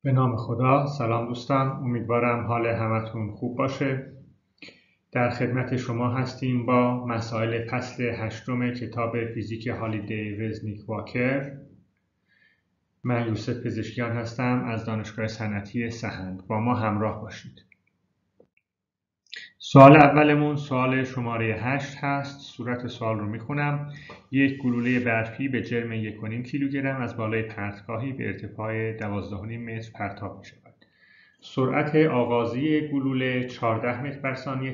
به نام خدا. سلام دوستان، امیدوارم حال همتون خوب باشه. در خدمت شما هستیم با مسائل فصل 8 کتاب فیزیک هالیدی وزنیک واکر. من یوسف پزشکیان هستم از دانشگاه صنعتی سهند. با ما همراه باشید. سوال اولمون سوال شماره 8 هست. صورت سوال رو میخونم. یک گلوله برفی به جرم 1.5 کیلوگرم از بالای پرتگاهی به ارتفاع 12.5 متر پرتاب می شود. سرعت آغازی گلوله 14 متر بر ثانیه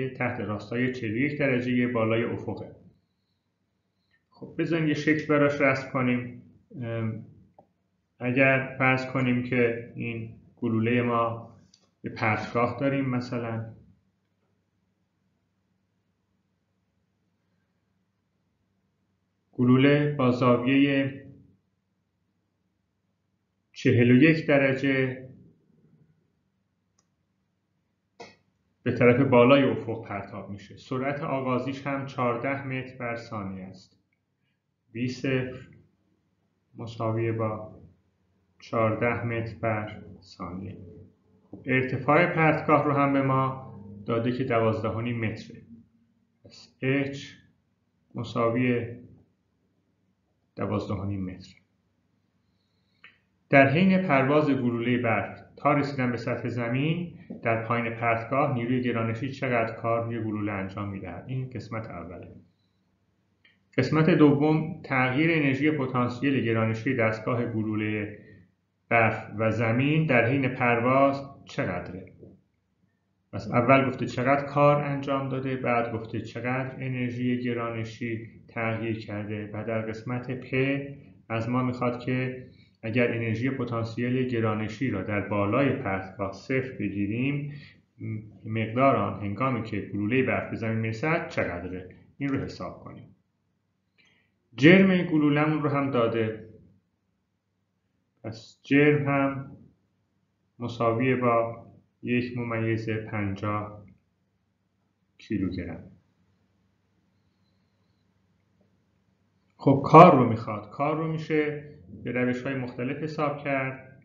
تحت راستای 41 درجه بالای افقه. خب بذاریم یه شکل براش رسم کنیم. اگر فرض کنیم که این گلوله ما به پرتگاه داریم، مثلا گلوله با زاویه 41 درجه به طرف بالای افق پرتاب میشه. سرعت آغازیش هم 14 متر بر ثانیه است. V0 مساوی با 14 متر بر ثانیه. ارتفاع پرتگاه رو هم به ما داده که 12.5 متره. پس H مساوی 12.5 متر. در حین پرواز گلوله برف تا رسیدن به سطح زمین در پایین پرتگاه نیروی گرانشی چقدر کار روی گلوله انجام می‌دهد؟ این قسمت اوله. قسمت دوم تغییر انرژی پتانسیل گرانشی دستگاه گلوله برف و زمین در حین پرواز چقدره؟ پس اول گفته چقدر کار انجام داده، بعد گفته چقدر انرژی گرانشی تغییر کرده و در قسمت پ از ما میخواد که اگر انرژی پتانسیل گرانشی را در بالای پرتگاه صفر بگیریم، مقدار آن هنگامی که گلوله برف به زمین میرسد چقدره؟ این رو حساب کنیم. جرم گلوله‌مون رو هم داده. پس جرم هم مساوی با 1/50 کیلوگرم. خب کار رو میخواد. کار رو میشه به روش‌های مختلف حساب کرد.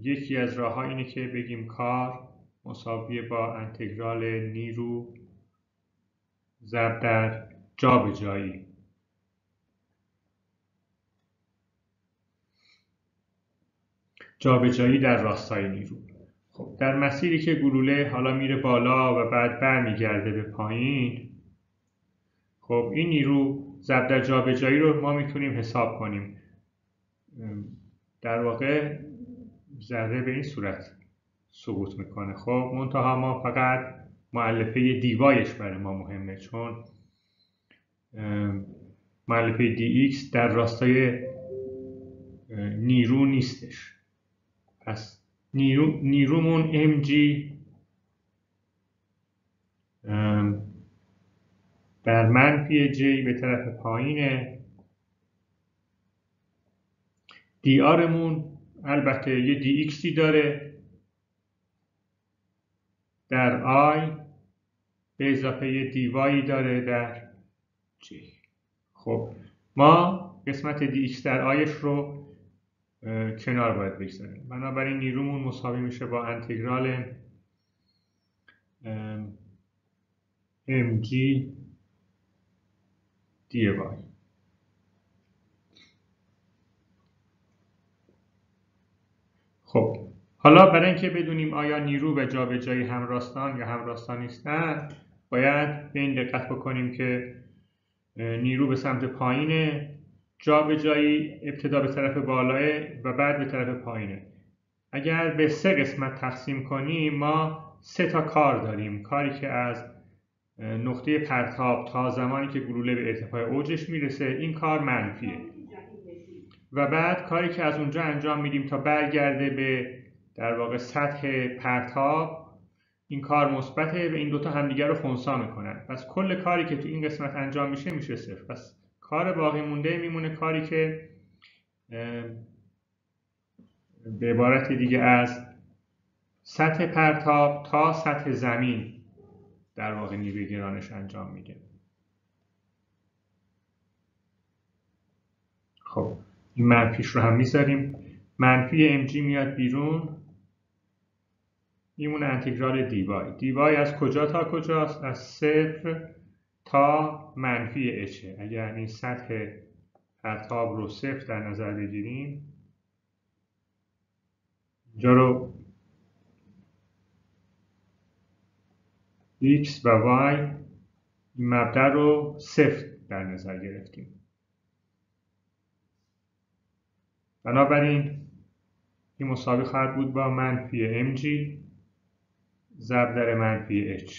یکی از راه‌ها اینه که بگیم کار مساوی با انتگرال نیرو ضرب در جابجایی. جابجایی در راستای نیرو. خب در مسیری که گلوله حالا میره بالا و بعد برمیگرده به پایین، خب این نیرو ضرب در جابجایی رو ما میتونیم حساب کنیم. در واقع ذره به این صورت سقوط میکنه. خب منتها ما فقط مؤلفه دیوایش برای ما مهمه، چون مؤلفه dx در راستای نیرو نیستش. پس نیرومون mg بر منفی j به طرف پایینه. drمون البته یه dxی داره در I به اضافه یه dy داره در j. خب ما قسمت dx در iش رو کنار باید بگذاریم. بنابراین نیرومون مساوی میشه با انتگرال mg dy. خب حالا برای اینکه بدونیم آیا نیرو و جابجایی همراستان یا همراستا نیستن، باید به این دقت بکنیم که نیرو به سمت پایینه، جابجایی ابتدا به طرف بالاه و بعد به طرف پایینه. اگر به 3 قسمت تقسیم کنیم ما 3 تا کار داریم. کاری که از نقطه پرتاب تا زمانی که گلوله به ارتفاع اوجش میرسه، این کار منفیه. و بعد کاری که از اونجا انجام میدیم تا برگرده به در واقع سطح پرتاب، این کار مثبته و این دوتا همدیگر رو خنثی میکنن. پس کل کاری که تو این قسمت انجام میشه 0. پس کار باقی مونده میمونه کاری که به عبارت دیگه از سطح پرتاب تا سطح زمین در واقع نیروی گرانش انجام میده. خب این منفیش رو هم میذاریم. منفی mg میاد بیرون، میمونه انتگرال dy. dy از کجا تا کجاست؟ از 0 تا منفی h. اگر این سطح پرتاب رو 0 در نظر بگیریم، اینجا رو x و y این مبدأ رو 0 در نظر گرفتیم. بنابراین این مساوی خواهد بود با منفی mg ضرب در منفی h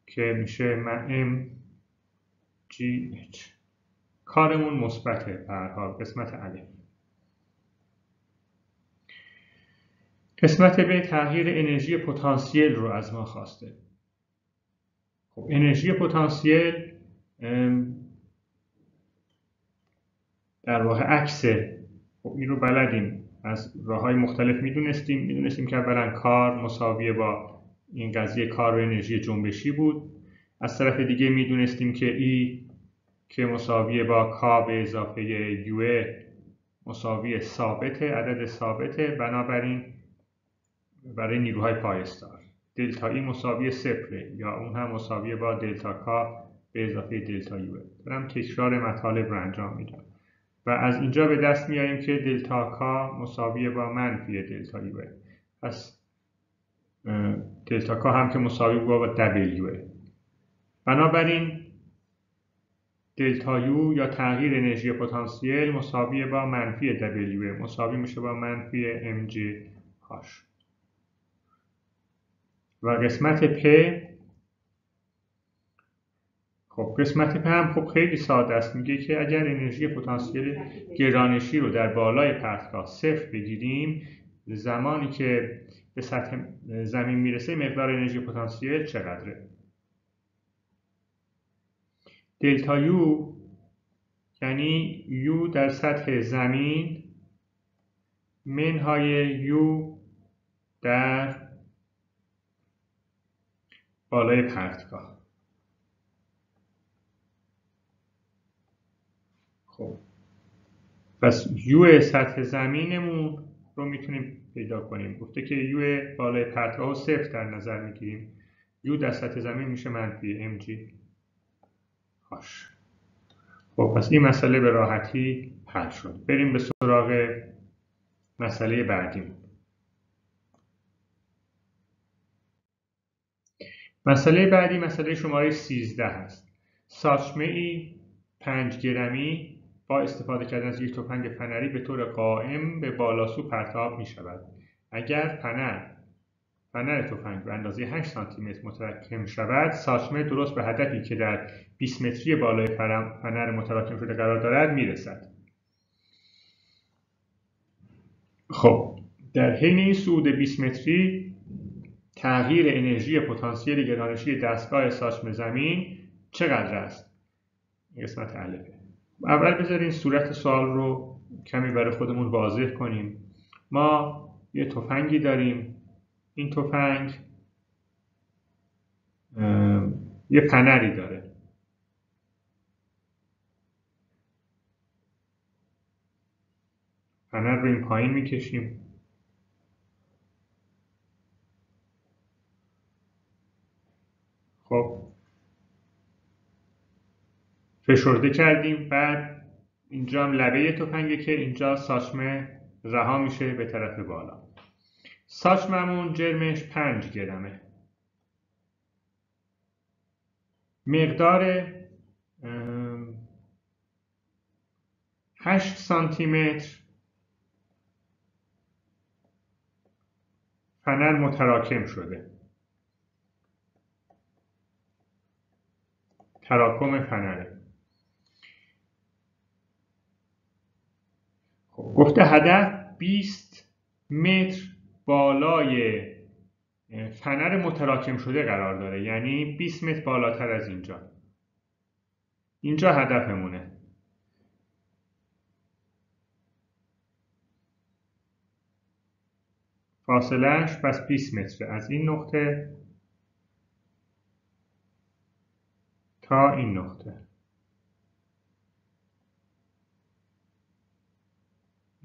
که میشه mgh. کارمون مثبته به هر حال. قسمت الف. قسمت ب تغییر انرژی پتانسیل رو از ما خواسته. خب انرژی پتانسیل در واقع عکسه. خب این رو بلدیم، از راه‌های مختلف میدونستیم که اولا کار مساویه با این قضیه کار و انرژی جنبشی بود. از طرف دیگه میدونستیم که ای که مساویه با کا به اضافه یو مساوی ثابته، عدد ثابته. بنابراین برای نیروهای پایستار دلتا ای مساوی صفره یا اون هم مساویه با دلتا کا به اضافه دلتا یو. دارم تکرار مطالب رو انجام میدم و از اینجا به دست میاریم که دلتا کا مساویه با منفی دلتا یو. پس دلتا کا هم که مساوی با دبلیو. بنابراین دلتا یو یا تغییر انرژی پتانسیل مساویه با منفی دبلیو، مساوی میشه با منفی ام جی هاش. و قسمت پ، خب قسمت پ هم خب خیلی ساده است. میگه که اگر انرژی پتانسیل گرانشی رو در بالای پرتگاه صفر بگیریم، زمانی که به سطح زمین میرسه مقدار انرژی پتانسیل چقدره؟ دلتا یو یعنی یو در سطح زمین منهای یو در بالای پرتگاه. خب پس یو سطح زمینمون رو میتونیم پیدا کنیم. گفته که یو بالای پرتگاه رو صفر در نظر میگیریم. یو در سطح زمین میشه منفی ام جی هاش. خب پس این مسئله به راحتی حل شد. بریم به سراغ مسئله بعدی. مسئله بعدی مسئله شماره 13 هست. ساچمه ای 5 گرمی با استفاده کردن از یک تفنگ فنری به طور قائم به بالاسو پرتاب می شود. اگر فنر تفنگ به اندازه 8 سانتی متر متراکم شود، ساچمه درست به هدفی که در 20 متری بالای فنر متراکم شده قرار دارد می رسد. خب در حین این صعود 20 متری تغییر انرژی پتانسیل گرانشی دستگاه ساچمه زمین چقدر است؟ قسمت الفه. اول بذارین صورت سوال رو کمی برای خودمون واضح کنیم. ما یه تفنگی داریم. این تفنگ یه فنری داره. فنر رو این پایین میکشیم. خب فشرده کردیم. بعد اینجا هم لبه تفنگه که اینجا ساچمه رها میشه به طرف بالا. ساچممون جرمش 5 گرمه. مقدار 8 سانتی متر فنر متراکم شده. تراکم فنره. خب گفته هدف 20 متر بالای فنر متراکم شده قرار داره، یعنی 20 متر بالاتر از اینجا هدفمونه. فاصلهش پس 20 متره از این نقطه تا این نقطه.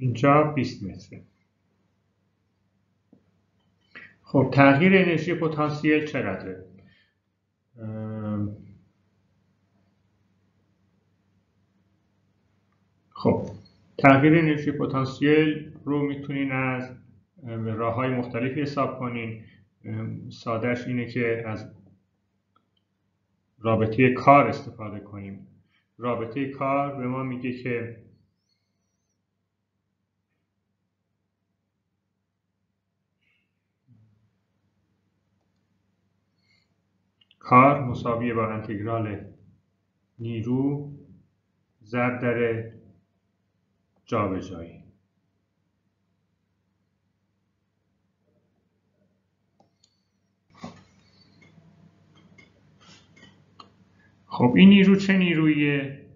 اینجا 20 متره. خب تغییر انرژی پتانسیل چقدره؟ خب تغییر انرژی پتانسیل رو میتونین از راه‌های مختلفی حساب کنین. سادهش اینه که از رابطه کار استفاده کنیم. رابطه کار به ما میگه که کار مساویه با انتگرال نیرو ضرب در جابجایی. خب این نیرو چه نیرویه؟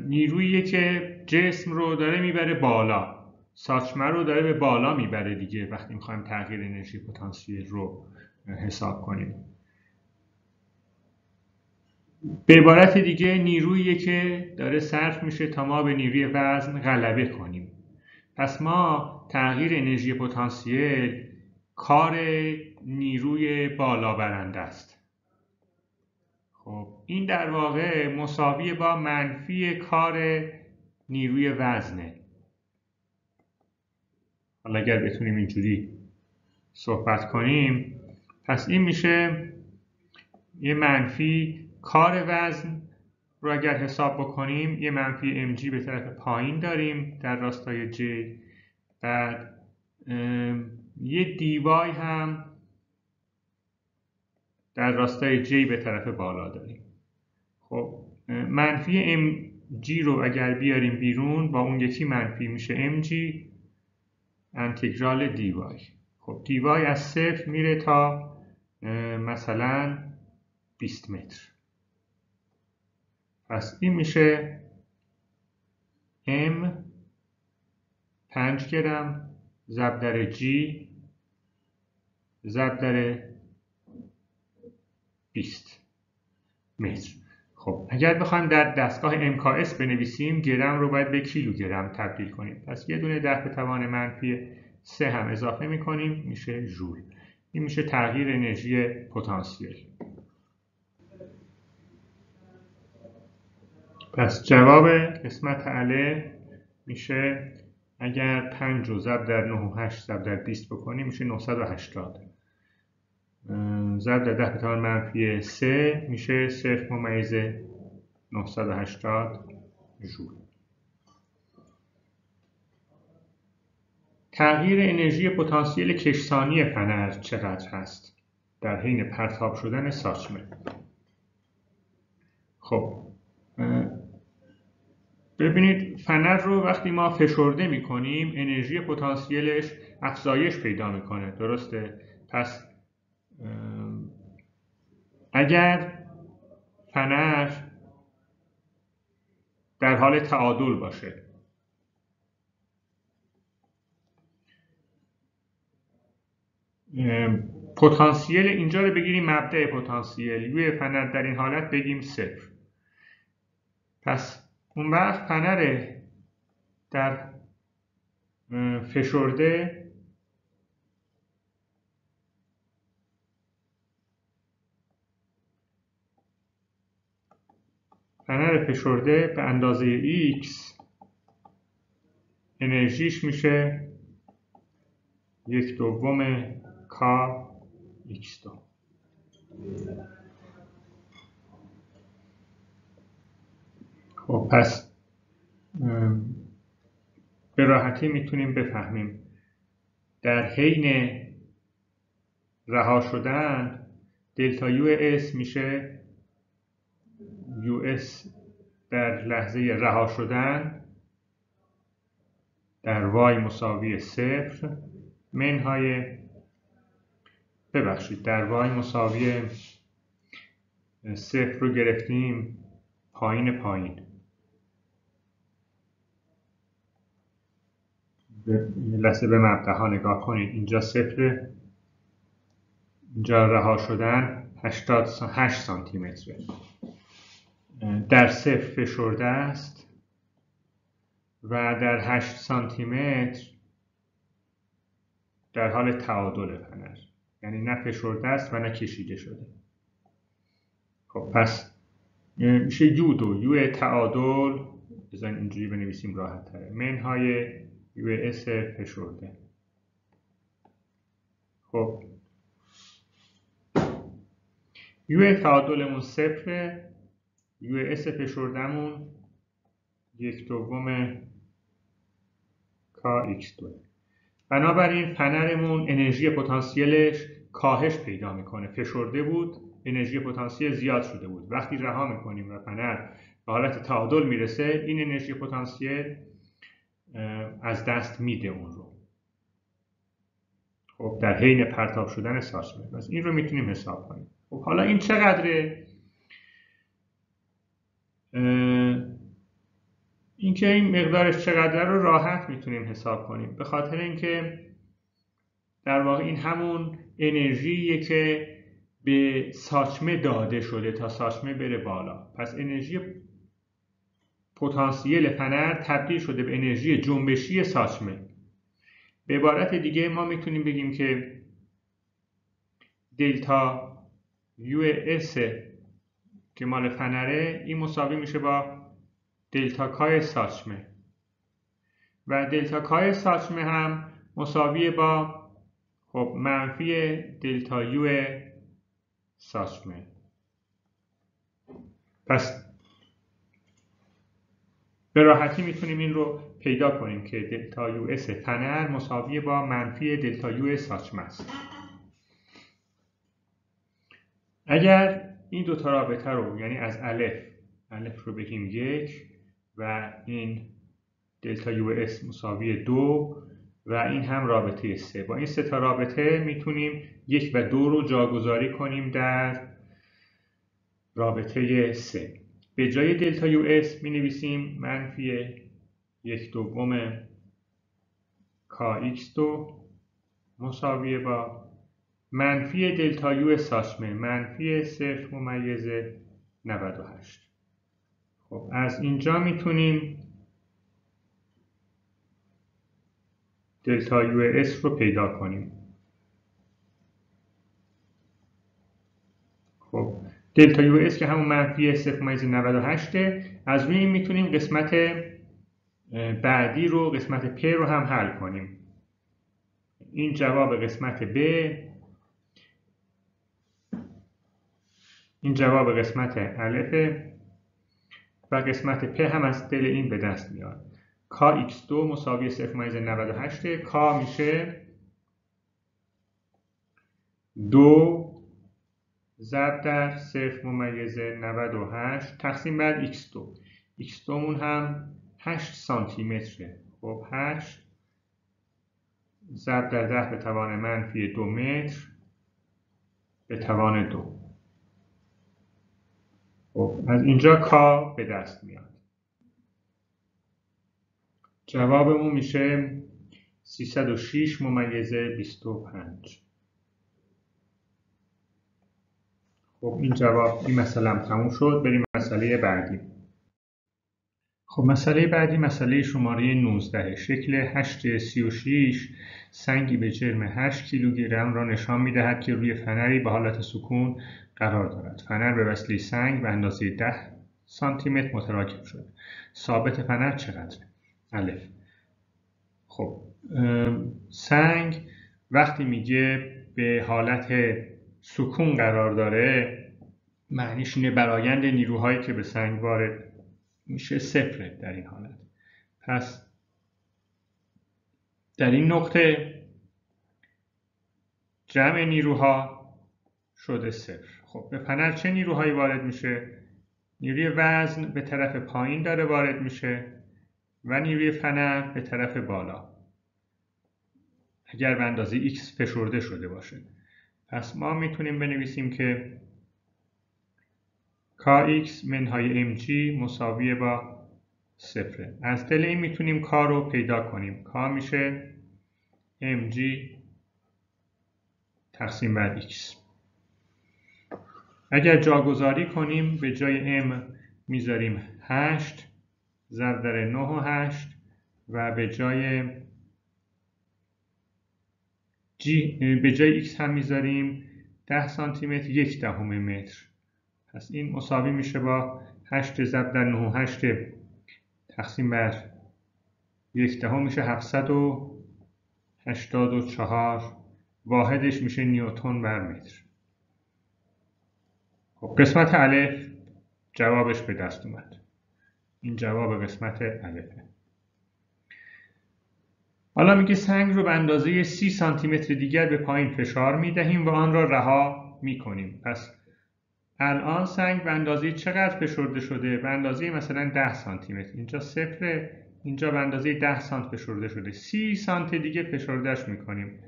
نیروییه که جسم رو داره میبره بالا، ساچمه رو داره به بالا میبره دیگه وقتی میخوایم تغییر انرژی پتانسیل رو حساب کنیم. به عبارت دیگه نیروییه که داره صرف میشه تا ما به نیروی وزن غلبه کنیم. پس ما تغییر انرژی پتانسیل کار نیروی بالا برنده است. خب این در واقع مساوی با منفی کار نیروی وزنه. حالا اگر بتونیم اینجوری صحبت کنیم پس این میشه یه منفی کار وزن رو اگر حساب بکنیم یه منفی mg به طرف پایین داریم در راستای j، بعد یه dy هم در راستای j به طرف بالا داریم. خب منفی mg رو اگر بیاریم بیرون با اون یکی منفی میشه mg انتگرال dy. خب dy از 0 میره تا مثلا 20 متر. پس این میشه m 5 گرم ضرب در g ضرب در 20 متر. خب اگر بخوایم در دستگاه MKS بنویسیم گرم رو باید به کیلوگرم تبدیل کنیم. پس یه دونه 10 به توان منفی 3 هم اضافه میکنیم میشه ژول. این میشه تغییر انرژی پتانسیل. پس جواب قسمت اله میشه اگر 5 رو ضرب در 9 و 8 ضرب در 20 بکنیم میشه 980 ضرب در 10 به توان منفی 3 میشه 0.980 ژول. تغییر انرژی پتانسیل کشسانی فنر چقدر هست در حین پرتاب شدن ساچمه؟ خب ببینید فنر رو وقتی ما فشرده میکنیم انرژی پتانسیلش افزایش پیدا میکنه، درسته؟ پس اگر فنر در حال تعادل باشه پتانسیل اینجا رو بگیریم مبدأ پتانسیل یوی فنر در این حالت بگیم 0. پس اون وقت فنر در فشرده به اندازه x انرژیش میشه 1/2 k x2. خب پس به راحتی میتونیم بفهمیم در حین رها شدن دلتا یو اس میشه یو اس در لحظه رها شدن در وای مساوی 0 منهای در وای مساوی 0 رو گرفتیم پایین یه لحظه به مبدأ نگاه کنید. اینجا 0 اینجا رها شدن 8 سانتی متره در 0 فشرده است و در 8 سانتی متر در حال تعادل فنر، یعنی نه فشرده است و نه کشیده شده. خب پس میشه یو تعادل، بذارین اینجوری بنویسیم راحت تره، منهای یو اس فشرده. خب یو تعادلمون صفره، یو اس فشردمون 1/2 کا ایکس 2. بنابراین فنرمون انرژی پتانسیلش کاهش پیدا میکنه. فشرده بود، انرژی پتانسیل زیاد شده بود. وقتی رها میکنیم و فنر به حالت تعادل میرسه، این انرژی پتانسیل از دست میده اون رو. خب در حین پرتاب شدن ساچمه. پس این رو میتونیم حساب کنیم. خب حالا این چقدره؟ اینکه این مقدارش چقدر رو راحت میتونیم حساب کنیم، به خاطر اینکه در واقع این همون انرژیه که به ساچمه داده شده تا ساچمه بره بالا. پس انرژی پتانسیل فنر تبدیل شده به انرژی جنبشی ساچمه. به عبارت دیگه ما میتونیم بگیم که دلتا یو اس که مال فنره، این مساوی میشه با دلتا کای ساچمه و دلتا کای ساچمه هم مساوی با خب منفی دلتا یو ساچمه. پس به راحتی میتونیم این رو پیدا کنیم که دلتا یو اس فنر مساوی با منفی دلتا یو ساچمه است. اگر این دو تا رابطه رو، یعنی از الف رو بگیم 1 و این دلتا یو اس مساوی 2 و این هم رابطه 3، با این 3 تا رابطه میتونیم 1 و 2 رو جاگذاری کنیم در رابطه 3. به جای دلتا یو اس می نویسیم منفی 1/2 کا ایکس 2 مساوی با منفی دلتا یو ساچمه منفی 0.98. خب از اینجا میتونیم دلتا یو اس رو پیدا کنیم. خب دلتا یو اس که همون منفی 0.98، از روی این میتونیم قسمت بعدی رو، قسمت پ رو هم حل کنیم. این جواب قسمت ب، این جواب قسمت الف و قسمت پ هم از دل این به دست میاد. کا ایکس 2 مساوی 0.98، کا میشه 2 ضرب در 0.98 تقسیم بر ایکس 2. ایکس 2 مون هم 8 سانتی متره. خب 8 ضرب در 10 به توان منفی 2 متر به توان 2. خب از اینجا کا به دست میاد. جوابمون میشه 306.25. خب این جواب، این مسئله هم تموم شد. بریم مسئله بعدی. خب مسئله بعدی مسئله شماره 19. شکل 836 سنگی به جرم 8 کیلوگرم را نشان می‌دهد که روی فنری به حالت سکون قرار دارد. فنر به وسیله سنگ به اندازه 10 سانتی متر متراکم شده. ثابت فنر چقدر؟ الف. خب سنگ وقتی میگه به حالت سکون قرار داره، معنیش اینه برآیند نیروهایی که به سنگ وارد میشه صفره در این حالت. پس در این نقطه جمع نیروها شده صفر. خب به فنر چه نیروهایی وارد میشه؟ نیروی وزن به طرف پایین داره وارد میشه و نیروی فنر به طرف بالا، اگر به اندازه x فشرده شده باشه. پس ما میتونیم بنویسیم که kx منهای mg مساوی با صفره. از دل این میتونیم k رو پیدا کنیم. k میشه mg تقسیم بر x. اگر جاگذاری کنیم به جای m میذاریم 8 ضرب در 9 و 8 و به جای x هم میذاریم 10 سانتی متر 1/10 متر. پس این مساوی میشه با 8 ضرب در 98 تقسیم بر 1/10 میشه 784. واحدش میشه نیوتن بر متر. خب قسمت الف جوابش به دست اومد. این جواب قسمت الفه. حالا میگه سنگ رو به اندازه 30 سانتی متر دیگر به پایین فشار میدهیم و آن را رها میکنیم. پس الان سنگ به اندازه چقدر فشرده شده؟ به اندازه مثلا 10 سانتی متر. اینجا صفره، اینجا به اندازه 10 سانت فشرده شده. 30 سانت دیگه فشردهش میکنیم.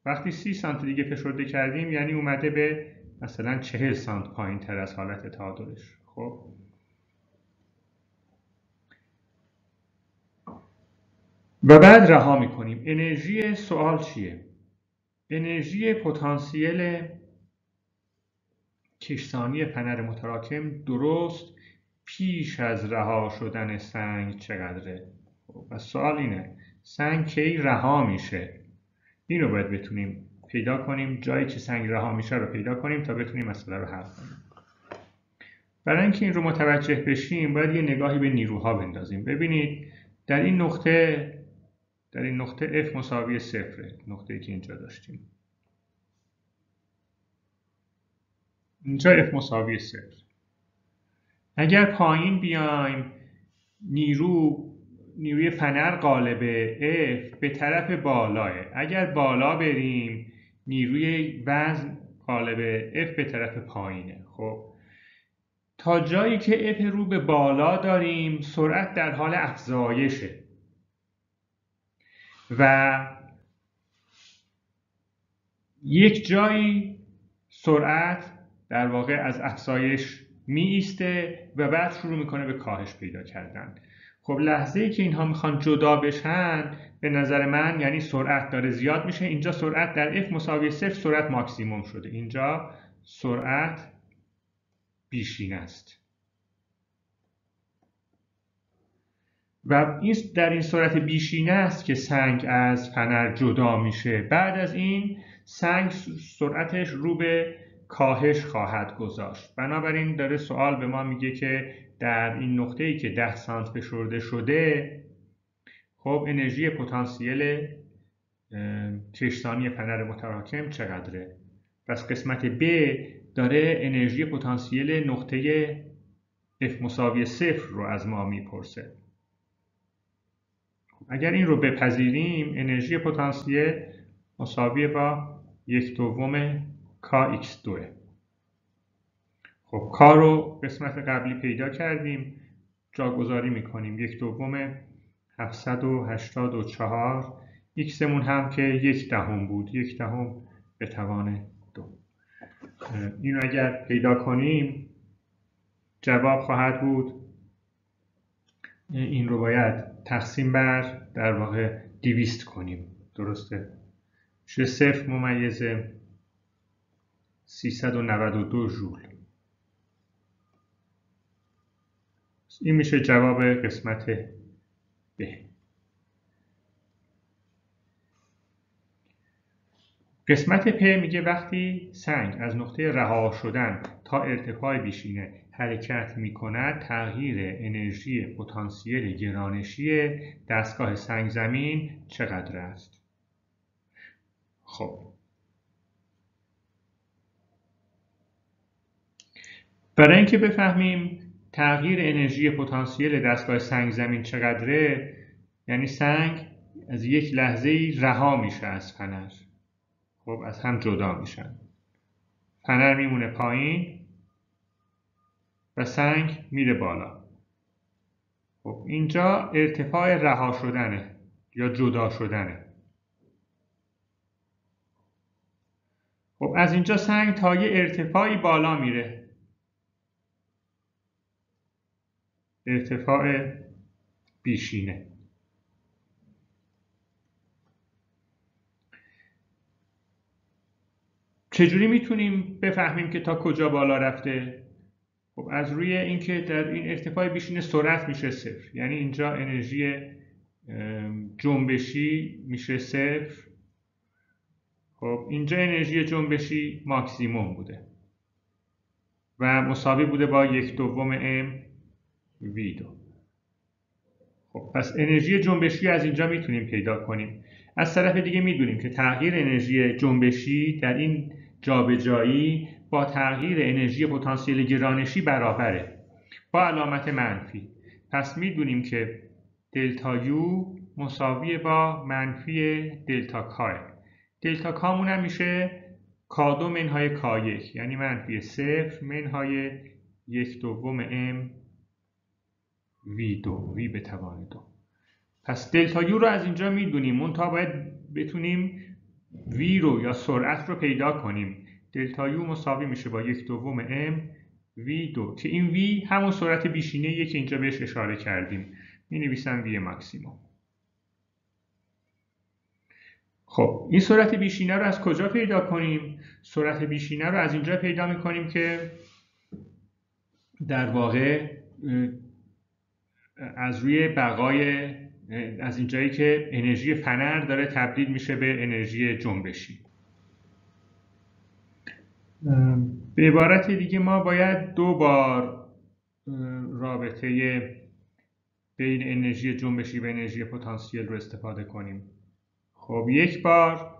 وقتی 30 سانت دیگه فشرده کردیم یعنی اومده به مثلا 40 سانت پایین تر از حالت تعادلش. خب و بعد رها میکنیم. انرژی سوال چیه؟ انرژی پتانسیل کشسانی فنر متراکم درست پیش از رها شدن سنگ چقدره؟ و سوال اینه سنگ کی رها میشه؟ این رو باید بتونیم پیدا کنیم. جایی که سنگ رها میشه رو پیدا کنیم تا بتونیم مسئله رو حل کنیم. برای اینکه این رو متوجه بشیم باید یه نگاهی به نیروها بندازیم. ببینید در این نقطه F مساوی 0، نقطه‌ای که اینجا داشتیم. اینجا F مساوی 0. اگر پایین بیایم نیروی فنر قالب F به طرف بالاه. اگر بالا بریم نیروی وزن قالب F به طرف پایینه. خب تا جایی که F رو به بالا داریم سرعت در حال افزایشه و یک جایی سرعت در واقع از افزایش می ایسته و بعد شروع میکنه به کاهش پیدا کردن. خب لحظه‌ای که اینها میخوان جدا بشن به نظر من یعنی سرعت داره زیاد میشه. اینجا سرعت در F مساوی 0 سرعت ماکسیموم شده. اینجا سرعت بیشینه است و در این سرعت بیشینه است که سنگ از فنر جدا میشه. بعد از این سنگ سرعتش رو به کاهش خواهد گذاشت. بنابراین داره سوال به ما میگه که در این نقطه‌ای که 10 سانت فشرده شده خب انرژی پتانسیل کشسانی فنر متراکم چقدره؟ پس قسمت ب داره انرژی پتانسیل نقطه F مساوی 0 رو از ما میپرسه. اگر این رو بپذیریم انرژی پتانسیل مساوی با 1/2 kx2. خب کا رو قسمت قبلی پیدا کردیم، جاگذاری میکنیم. 1/2 784. x مون هم که 1/10 بود، 1/10 به توان 2. این رو اگر پیدا کنیم جواب خواهد بود این رو باید تقسیم بر در واقع 200 کنیم. درسته؟ میشه 0.392 ژول. این میشه جواب قسمت ب. قسمت پ میگه وقتی سنگ از نقطه رها شدن تا ارتفاع بیشینه حرکت میکند تغییر انرژی پتانسیل گرانشی دستگاه سنگ زمین چقدر است؟ خب برای اینکه بفهمیم تغییر انرژی پتانسیل دستگاه سنگ زمین چقدره یعنی سنگ از یک لحظه‌ای رها میشه از فنر. خب از هم جدا میشن. فنر میمونه پایین و سنگ میره بالا. خب اینجا ارتفاع رها شدنه یا جدا شدنه. خب از اینجا سنگ تا یه ارتفاعی بالا میره. ارتفاع بیشینه. چجوری میتونیم بفهمیم که تا کجا بالا رفته؟ خب از روی اینکه در این ارتفاع بیشینه سرعت میشه 0. یعنی اینجا انرژی جنبشی میشه 0. خب اینجا انرژی جنبشی ماکسیموم بوده و مساوی بوده با 1/2 m v2. خب پس انرژی جنبشی از اینجا میتونیم پیدا کنیم. از طرف دیگه میدونیم که تغییر انرژی جنبشی در این جابجایی با تغییر انرژی پتانسیل گرانشی برابره با علامت منفی. پس میدونیم که دلتا یو مساوی با منفی دلتا کاه. دلتا کامون هم میشه K2 منهای K1 یعنی منفی 0 منهای 1/2 m v2 v به توان 2. پس دلتا یو رو از اینجا میدونیم، منتها باید بتونیم v رو یا سرعت رو پیدا کنیم. دلتا یو مساوی میشه با 1/2 m v2 که این v همون سرعت بیشینه‌ایه که اینجا بهش اشاره کردیم. می‌نویسم v ماکسیموم. خب این سرعت بیشینه رو از کجا پیدا کنیم؟ سرعت بیشینه رو از اینجا پیدا می‌کنیم که در واقع از روی بقای از اینجایی که انرژی فنر داره تبدیل میشه به انرژی جنبشی. به عبارت دیگه ما باید 2 بار رابطه بین انرژی جنبشی و انرژی پتانسیل رو استفاده کنیم. خب یک بار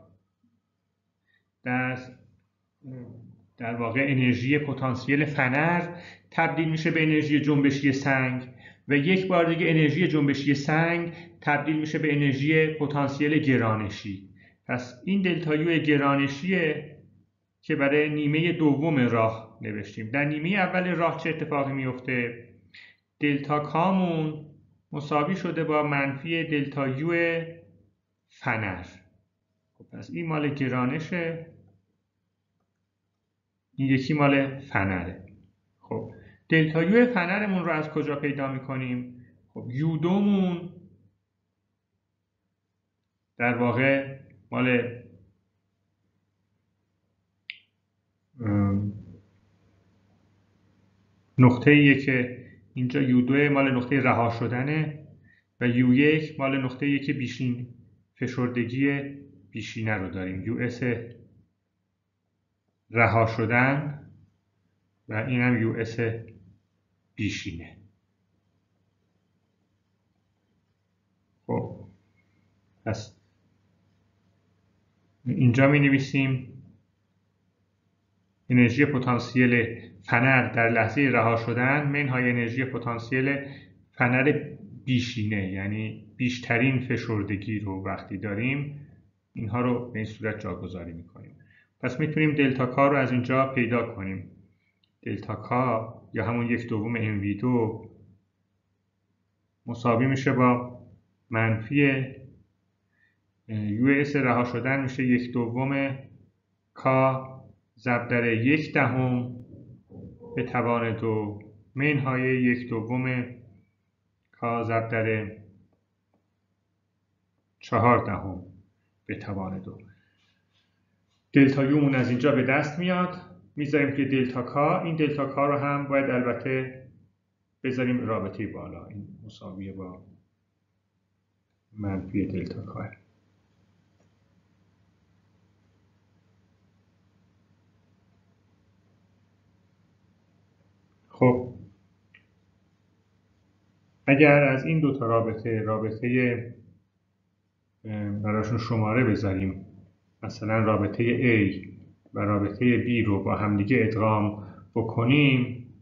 در واقع انرژی پتانسیل فنر تبدیل میشه به انرژی جنبشی سنگ و یک بار دیگه انرژی جنبشی سنگ تبدیل میشه به انرژی پتانسیل گرانشی. پس این دلتا یو گرانشیه که برای نیمه دوم راه نوشتیم. در نیمه اول راه چه اتفاقی میفته؟ دلتا کامون مساوی شده با منفی دلتا یو فنر. خب پس این مال گرانشه، این یکی مال فنره. خب دلتا یو فنرمون رو از کجا پیدا میکنیم؟ خب یو دومون در واقع مال نقطه‌ایه که اینجا یو دو مال نقطه رها شدنه و یو یک مال نقطه‌ایه که فشردگی بیشینه رو داریم. یو اس رها شدن و این هم یو اس بیشینه. خب پس اینجا می نویسیم انرژی پتانسیل فنر در لحظه رها شدن منهای انرژی پتانسیل فنر بیشینه، یعنی بیشترین فشردگی رو وقتی داریم اینها رو به این صورت جاگذاری میکنیم. پس میتونیم دلتا کا رو از اینجا پیدا کنیم. دلتا کا یا همون 1/2 mv2 مساوی میشه با منفی یو اس رها شدن میشه 1/2 کا ضرب در 1/10 به توان 2 منهای 1/2 کا ضرب در 4/10 به توان 2. دلتا یو مون از اینجا به دست میاد، میذاریم که دلتا کا. این دلتا کا رو هم باید البته بذاریم رابطه بالا، این مساویه با منفی دلتا کا. خب اگر از این دوتا رابطه براشون شماره بذاریم، مثلا رابطه A و رابطه B رو با همدیگه ادغام بکنیم،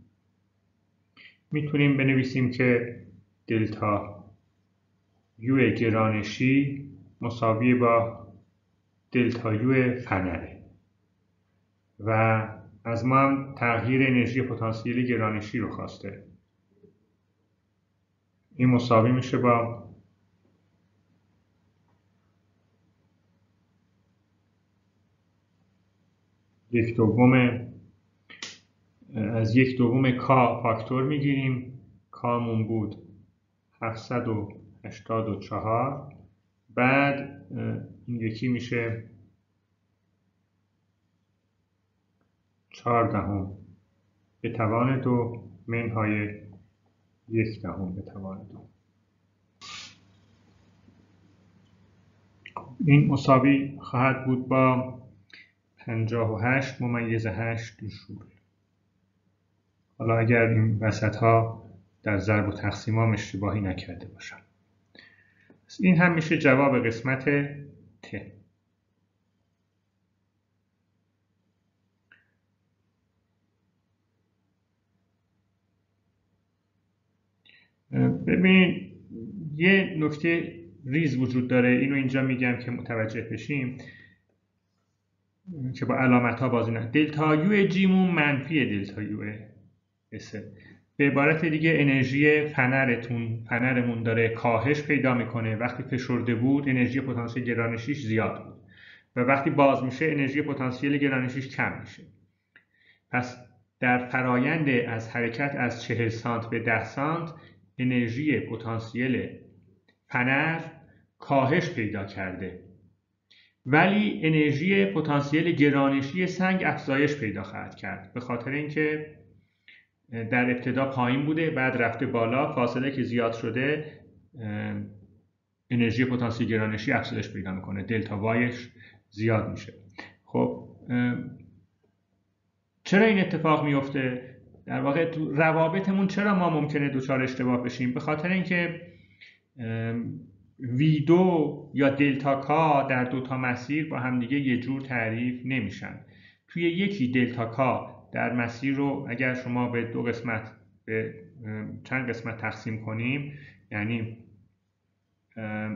میتونیم بنویسیم که دلتا یو گرانشی مساوی با دلتا یو فنره و از ما هم تغییر انرژی پتانسیل گرانشی رو خواسته. این مساوی میشه با از 1/2 کا فاکتور میگیریم. کامون بود 784، بعد این یکی میشه 4/10 به توان 2 منهای 1/10 به توان 2. این مساوی خواهد بود با 58 - 8 جول. حالا اگر این وسط ها در ضرب و تقسیم اشتباهی نکرده باشم. این هم میشه جواب قسمت ت. ببینید یه نکته ریز وجود داره، اینو اینجا میگم که متوجه بشیم که با علامت ها بازی نه. دلتا یو جیمون منفی دلتا یو اس. به عبارت دیگه انرژی فنرمون داره کاهش پیدا میکنه. وقتی فشرده بود انرژی پتانسیل گرانشیش زیاد بود و وقتی باز میشه انرژی پتانسیل گرانشیش کم میشه. پس در فرایند از حرکت از 40 سانت به 10 سانت انرژی پتانسیل فنر کاهش پیدا کرده، ولی انرژی پتانسیل گرانشی سنگ افزایش پیدا خواهد کرد، به خاطر اینکه در ابتدا پایین بوده بعد رفته بالا، فاصله که زیاد شده انرژی پتانسیل گرانشی افزایش پیدا میکنه، دلتا وایش زیاد میشه. خب چرا این اتفاق میفته؟ در واقع تو روابطمون چرا ما ممکنه دچار اشتباه بشیم؟ به خاطر اینکه V2 یا دلتا کا در دوتا مسیر با همدیگه یه جور تعریف نمیشن. توی یکی دلتا کا در مسیر رو اگر شما به چند قسمت تقسیم کنیم، یعنی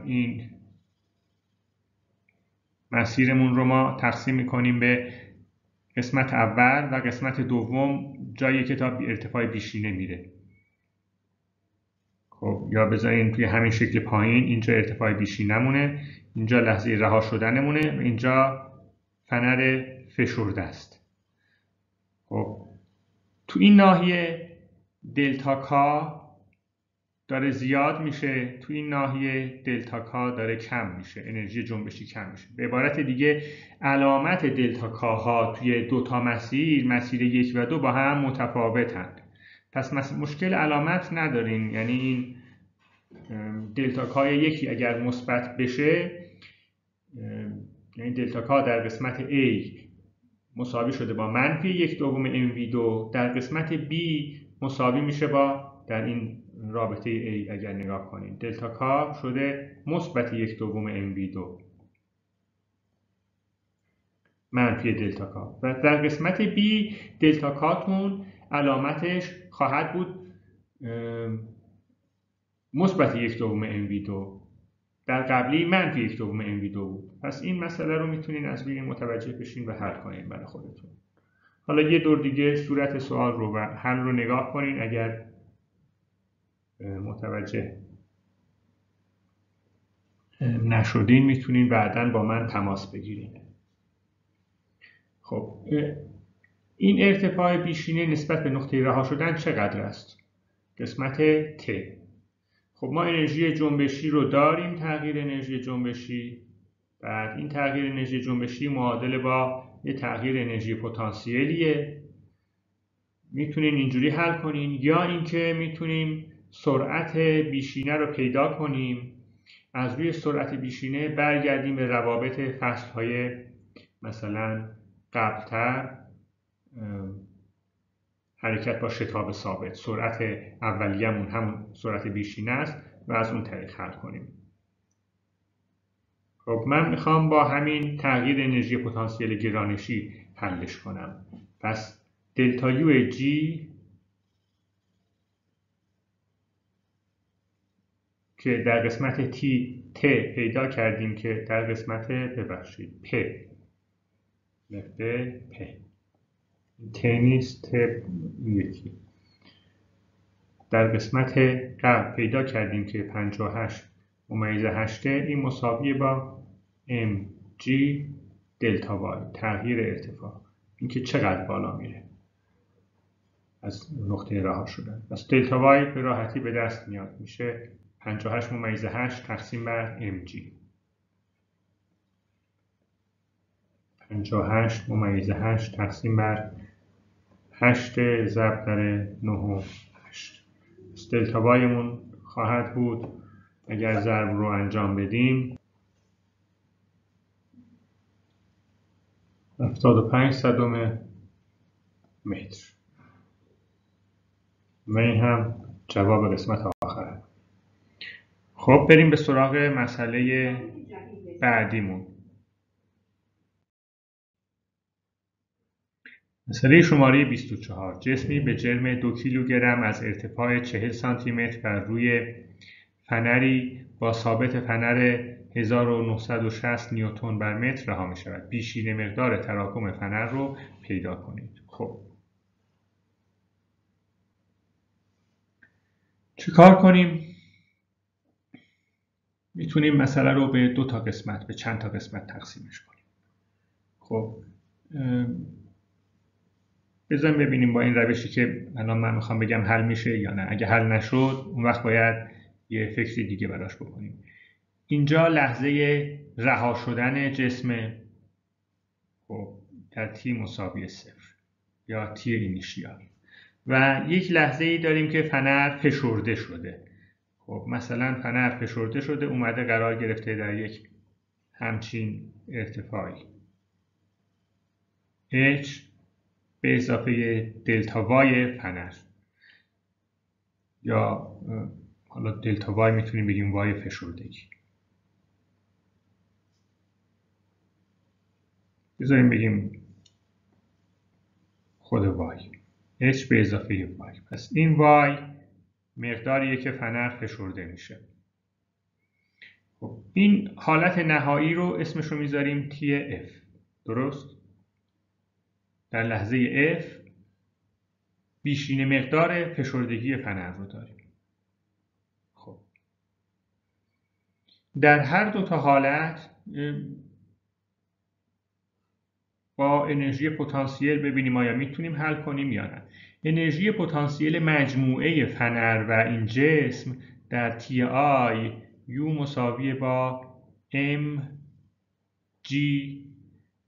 این مسیرمون رو ما تقسیم میکنیم به قسمت اول و قسمت دوم جایی که تا ارتفاع بیشینه میره. خب یا بذارین توی همین شکل پایین، اینجا ارتفاع بیشینمونه، اینجا لحظه رها شدنمونه و اینجا فنر فشرده است. خب تو این ناحیه دلتا کا داره زیاد میشه، تو این ناحیه دلتا کا داره کم میشه، انرژی جنبشی کم میشه. به عبارت دیگه علامت دلتا کاها توی دوتا مسیر 1 و 2 با هم متفاوتند. پس مشکل علامت ندارین، یعنی این دلتا کای یکی اگر مثبت بشه، یعنی دلتا کا در قسمت A مساوی شده با منفی 1/2 mv2، در قسمت B مساوی میشه با، در این رابطه A اگر نگاه کنید دلتا کا شده مثبت 1/2 mv2 منفی دلتا کا، و در قسمت B دلتا کاتون علامتش خواهد بود مثبت 1/2 mv2، در قبلی منفی 1/2 mv2 بود. پس این مسئله رو میتونین از روی متوجه بشین و حل کنین برای خودتون. حالا یه دور دیگه صورت سوال رو و حل رو نگاه کنین، اگر متوجه نشدین میتونین بعداً با من تماس بگیرین. خب این ارتفاع بیشینه نسبت به نقطه رها شدن چقدر است؟ قسمت ت. خب ما انرژی جنبشی رو داریم، تغییر انرژی جنبشی، بعد این تغییر انرژی جنبشی معادل با یه تغییر انرژی پتانسیلیه. میتونین اینجوری حل کنین، یا اینکه میتونیم سرعت بیشینه رو پیدا کنیم، از روی سرعت بیشینه برگردیم به روابط فصل‌های مثلا قبل‌تر، حرکت با شتاب ثابت، سرعت اولیه‌مون همون سرعت بیشینه است و از اون طریق حل کنیم. خب من میخوام با همین تغییر انرژی پتانسیل گرانشی حلش کنم. پس دلتا یو جی که در قسمت ت پیدا کردیم که در قسمت پ ت نیست، ت یکی در قسمت قبل پیدا کردیم که 58/8 این مساوی با mg دلتا وای، تغییر ارتفاع، اینکه چقدر بالا میره از نقطه رها شدن. پس دلتا وای به راحتی به دست میاد، میشه 58/8 تقسیم بر mg. 58/8 تقسیم بر 8 ضرب در 9/8. دلتا وایمون خواهد بود اگر ضرب رو انجام بدیم 75 صدم متر و این هم جواب قسمت آخره. خب بریم به سراغ مسئله بعدیمون. مسئله شماره 24. جسمی به جرم 2 کیلوگرم از ارتفاع 40 سانتی متر بر روی فنری با ثابت فنر 1960 نیوتن بر متر رها می شود. بیشینه مقدار تراکم فنر رو پیدا کنید. خب چه کار کنیم؟ میتونیم مسئله رو به دو تا قسمت، به چند تا قسمت تقسیمش کنیم. خب بذاریم ببینیم با این روشی که الان من میخوام بگم حل میشه یا نه. اگه حل نشد اون وقت باید یه فکری دیگه براش بکنیم. اینجا لحظه رها شدن جسم خب در تی مساوی 0 یا تی اینیشیال و یک لحظه ای داریم که فنر فشرده شده. خب مثلا فنر فشرده شده اومده قرار گرفته در یک همچین ارتفاعی h به اضافه دلتا وای فنر یا حالا دلتا وای میتونیم بگیم وای فشردگی. بذاریم بگیم خود وای h به اضافه وای. پس این وای مقداریه که فنر فشرده میشه. خب این حالت نهایی رو اسمش رو میذاریم تی F. درست؟ در لحظه F بیشینه مقدار فشردگی فنر رو داریم. خب در هر دو تا حالت با انرژی پتانسیل ببینیم آیا میتونیم حل کنیم یا نه. انرژی پتانسیل مجموعه فنر و این جسم در تی آی یو مساوی با ام جی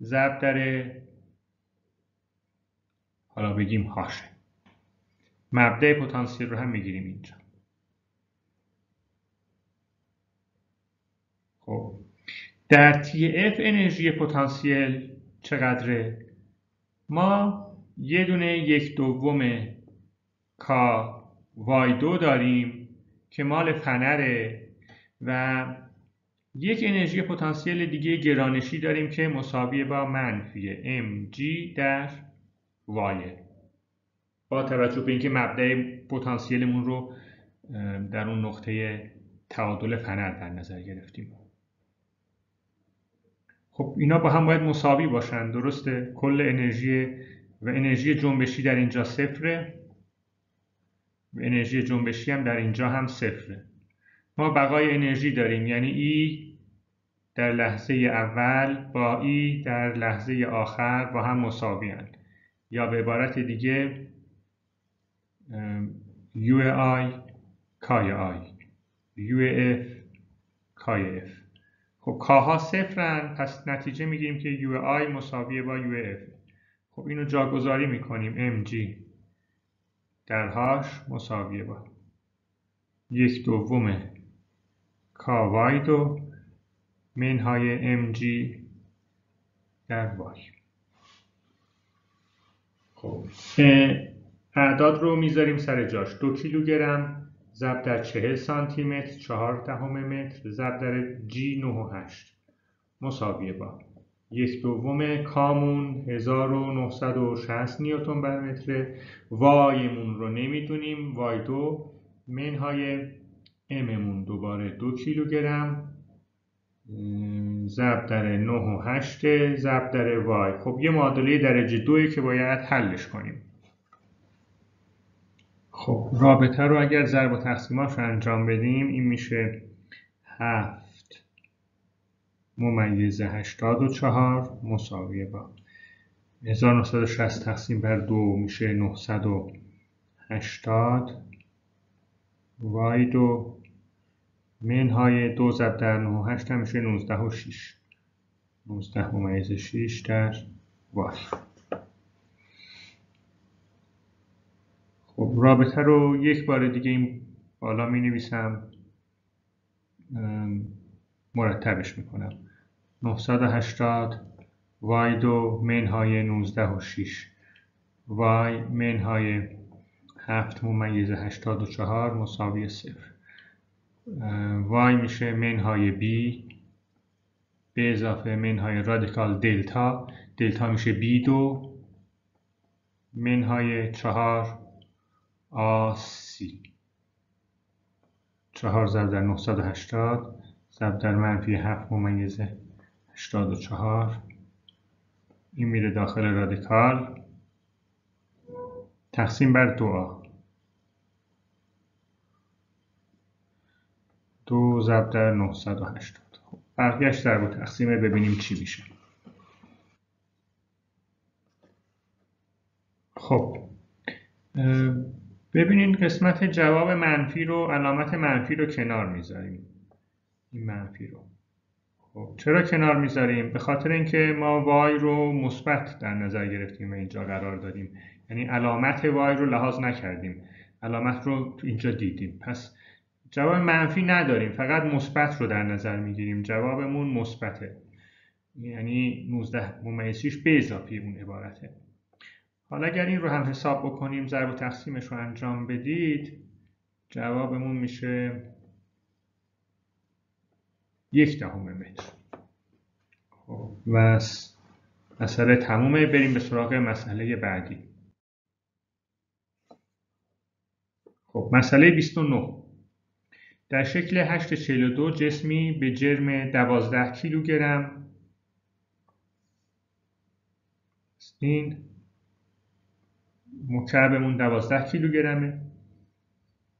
ضرب در حالا بگیم هاشه. مبدأ پتانسیل رو هم میگیریم اینجا. خب در تی اف انرژی پتانسیل چقدره؟ ما یه دونه 1/2 کا وای 2 داریم که مال فنره و یک انرژی پتانسیل دیگه گرانشی داریم که مساوی با منفی ام جی در وای. با توجه به اینکه مبدأ پتانسیلمون رو در اون نقطه تعادل فنر در نظر گرفتیم. خب اینا با هم باید مساوی باشن. درسته؟ کل انرژی و انرژی جنبشی در اینجا صفره و انرژی جنبشی هم در اینجا هم صفره. ما بقای انرژی داریم، یعنی ای در لحظه اول با ای در لحظه آخر با هم مساوی هستند. یا به عبارت دیگه یو آی کای آی، یو اف کای اف. خب کاها صفرن، پس نتیجه میگیریم که یو آی مساویه با یو اف. خب اینو جاگذاری میکنیم ام جی در هاش مساویه با 1/2 کا وای 2 منهای ام جی در وای. خب اعداد رو میذاریم سر جاش. 2 کیلوگرم ضرب در 40 سانتی متر 4 متر ضرب در جی 9.8 مساویه با 1/2 کامون 1960 نیوتن بر متر. وایمون رو نمیدونیم، وای 2 منهای اممون دوباره 2 کیلوگرم ضرب در 9.8 ضرب در وای. خب یه معادله درجه 2 که باید حلش کنیم. خب رابطه رو اگر ضرب و تقسیماش رو انجام بدیم این میشه 7/84 مساویه با 1960 تقسیم بر 2 میشه 980 وای 2 منهای 2 ضرب در 9.8 هم میشه 19.6 19/6 در وای. خب رابطه رو یک بار دیگه این بالا می نویسم، مرتبش میکنم. 980 y2 منهای 19 و 6 y منهای 7.84 مساوی 0. y میشه منهای b به اضافه منهای رادیکال دلتا، دلتا میشه b2 منهای 4 ac. 4 ضرب در 980 ضرب در منفی 7.84 این میره داخل رادیکال تقسیم بر 2a. 2 ضرب در 980. بقیه‌اش ضرب و تقسیمه، ببینیم چی میشه. خب ببینید قسمت جواب منفی رو، علامت منفی رو کنار میذاریم. این منفی رو خب چرا کنار میذاریم؟ به خاطر اینکه ما y رو مثبت در نظر گرفتیم و اینجا قرار دادیم، یعنی علامت y رو لحاظ نکردیم، علامت رو اینجا دیدیم، پس جواب منفی نداریم، فقط مثبت رو در نظر میگیریم. جوابمون مثبته، یعنی 19.6 به اضافه اون عبارته. حالا اگر این رو هم حساب بکنیم، ضرب و تقسیمش رو انجام بدید، جوابمون میشه 1/10 متر. خب مسئله تمومه، بریم به سراغ مسئله بعدی. خب مسئله 29. در شکل 842 جسمی به جرم 12 کیلوگرم، این مکعبمون 12 کیلوگرمه،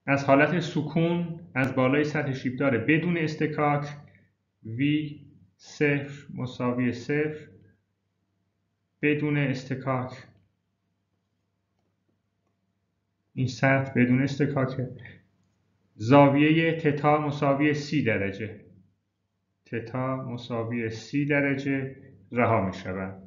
از حالت سکون از بالای سطح شیبدار بدون استکاک V0 مساوی 0 بدون استکاک، این سطح بدون استکاکه، زاویه تتا مساوی 30 درجه، تتا مساوی 30 درجه رها می شود.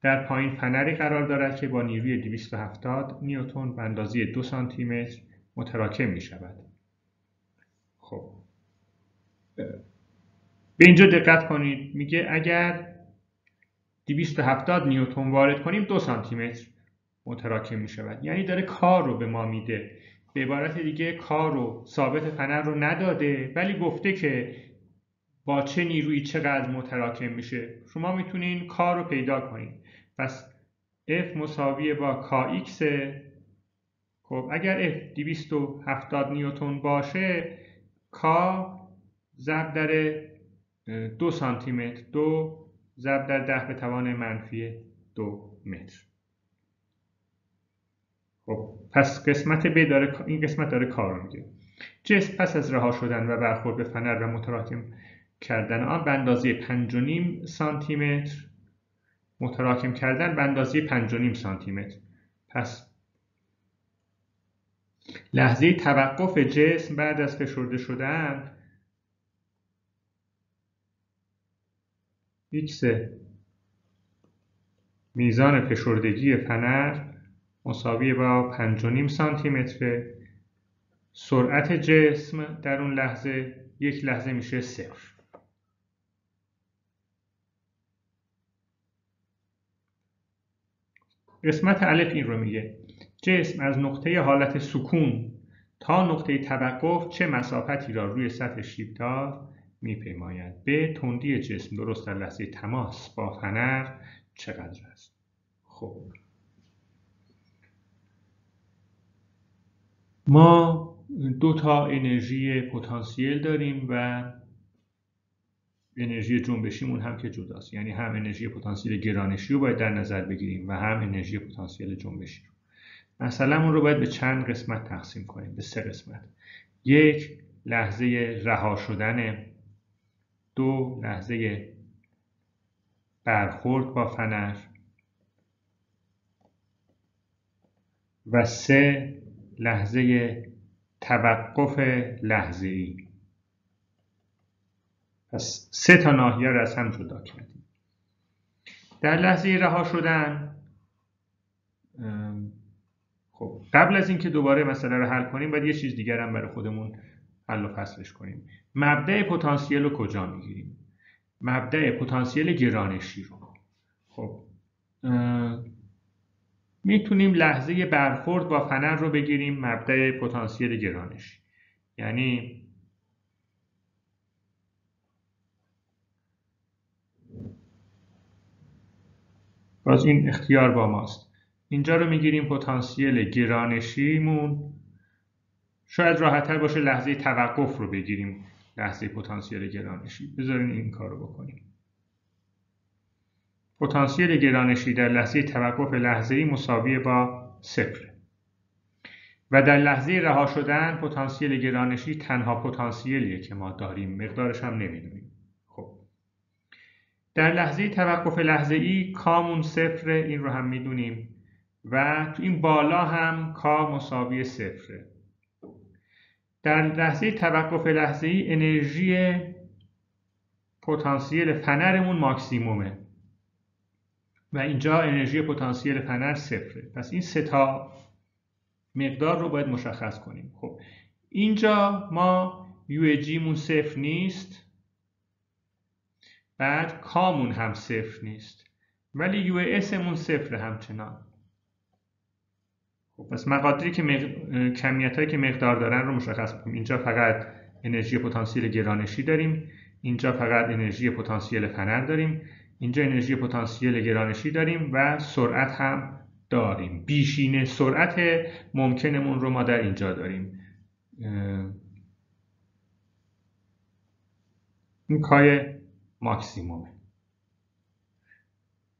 در پایین فنری قرار دارد که با نیروی 270 نیوتن به اندازه 2 سانتی متر متراکم می شود. خب به اینجا دقت کنید، میگه اگر 270 نیوتن وارد کنیم 2 سانتی متر متراکم می شود، یعنی داره کار رو به ما میده. به عبارت دیگه کار رو، ثابت فنر رو نداده، ولی گفته که با چه نیرویی چقدر متراکم میشه. شما میتونین کار رو پیدا کنید. پس F مساوی با KX. خب اگر F 270 نیوتن باشه، K ضرب در 2 سانتی متر، 2 ضرب در 10 به توان منفی 2 متر. خب پس قسمت B داره، این قسمت داره کار رو میگه. جسم پس از رها شدن و برخورد به فنر و متراکم کردن آن به اندازه 5.5 سانتی متر، متراکم کردن به اندازه 5.5 سانتی متر. پس لحظه توقف جسم بعد از فشرده شدن x میزان فشردگی فنر مساوی با 5.5 سانتی متر، سرعت جسم در اون لحظه یک لحظه میشه 0. قسمت الف این رو میگه جسم از نقطه حالت سکون تا نقطه توقف چه مسافتی را روی سطح شیبدار میپیماید. به تندی جسم درست در لحظه تماس با فنر چقدر است؟ خب ما 2 تا انرژی پتانسیل داریم و انرژی جنبشیمون هم که جداست، یعنی هم انرژی پتانسیل گرانشی رو باید در نظر بگیریم و هم انرژی پتانسیل جنبشی رو. مثلا اون رو باید به چند قسمت تقسیم کنیم، به 3 قسمت. 1 لحظه رها شدن، 2 لحظه برخورد با فنر و 3 لحظه توقف لحظه‌ای. پس 3 تا ناحیه رو از هم جدا کردیم. در لحظه رها شدن، خب قبل از اینکه دوباره مسئله رو حل کنیم باید یه چیز دیگر هم برای خودمون حل و فصلش کنیم. مبدأ پتانسیل رو کجا میگیریم؟ مبدأ پتانسیل گرانشی رو. خب میتونیم لحظه برخورد با فنر رو بگیریم مبدأ پتانسیل گرانشی. یعنی باز این اختیار با ماست. اینجا رو میگیریم پتانسیل گرانشیمون. شاید راحت‌تر باشه لحظه توقف رو بگیریم لحظه پتانسیل گرانشی. بذارین این کار رو بکنیم. پتانسیل گرانشی در لحظه توقف لحظه‌ای مساوی با 0 و در لحظه رها شدن پتانسیل گرانشی تنها پتانسیلیه که ما داریم، مقدارش هم نمیدونیم. خب در لحظه توقف لحظه‌ای کامون 0، این رو هم میدونیم و تو این بالا هم کا مساوی 0. در لحظه توقف لحظه‌ای انرژی پتانسیل فنرمون ماکسیمومه و اینجا انرژی پتانسیل فنر 0. پس این سه تا مقدار رو باید مشخص کنیم. خب اینجا ما UG مون 0 نیست، بعد کامون هم 0 نیست، ولی US مون 0 همچنان. خب پس مقادیری که کمیتایی که مقدار دارن رو مشخص کنیم. اینجا فقط انرژی پتانسیل گرانشی داریم، اینجا فقط انرژی پتانسیل فنر داریم، اینجا انرژی پتانسیل گرانشی داریم و سرعت هم داریم. بیشینه سرعت ممکنمون رو ما در اینجا داریم. این کای ماکسیمومه.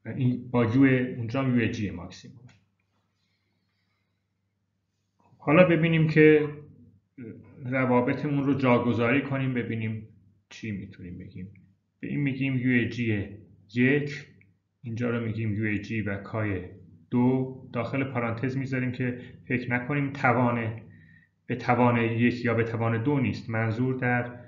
این با یو اونجا یو جی ماکسیمومه. حالا ببینیم که روابطمون رو جاگذاری کنیم، ببینیم چی میتونیم بگیم. به این میگیم یو جی 1، اینجا رو میگیم یو جی و کای 2. داخل پارانتز میذاریم که فکر نکنیم به توان 1 یا به توان 2 نیست. منظور در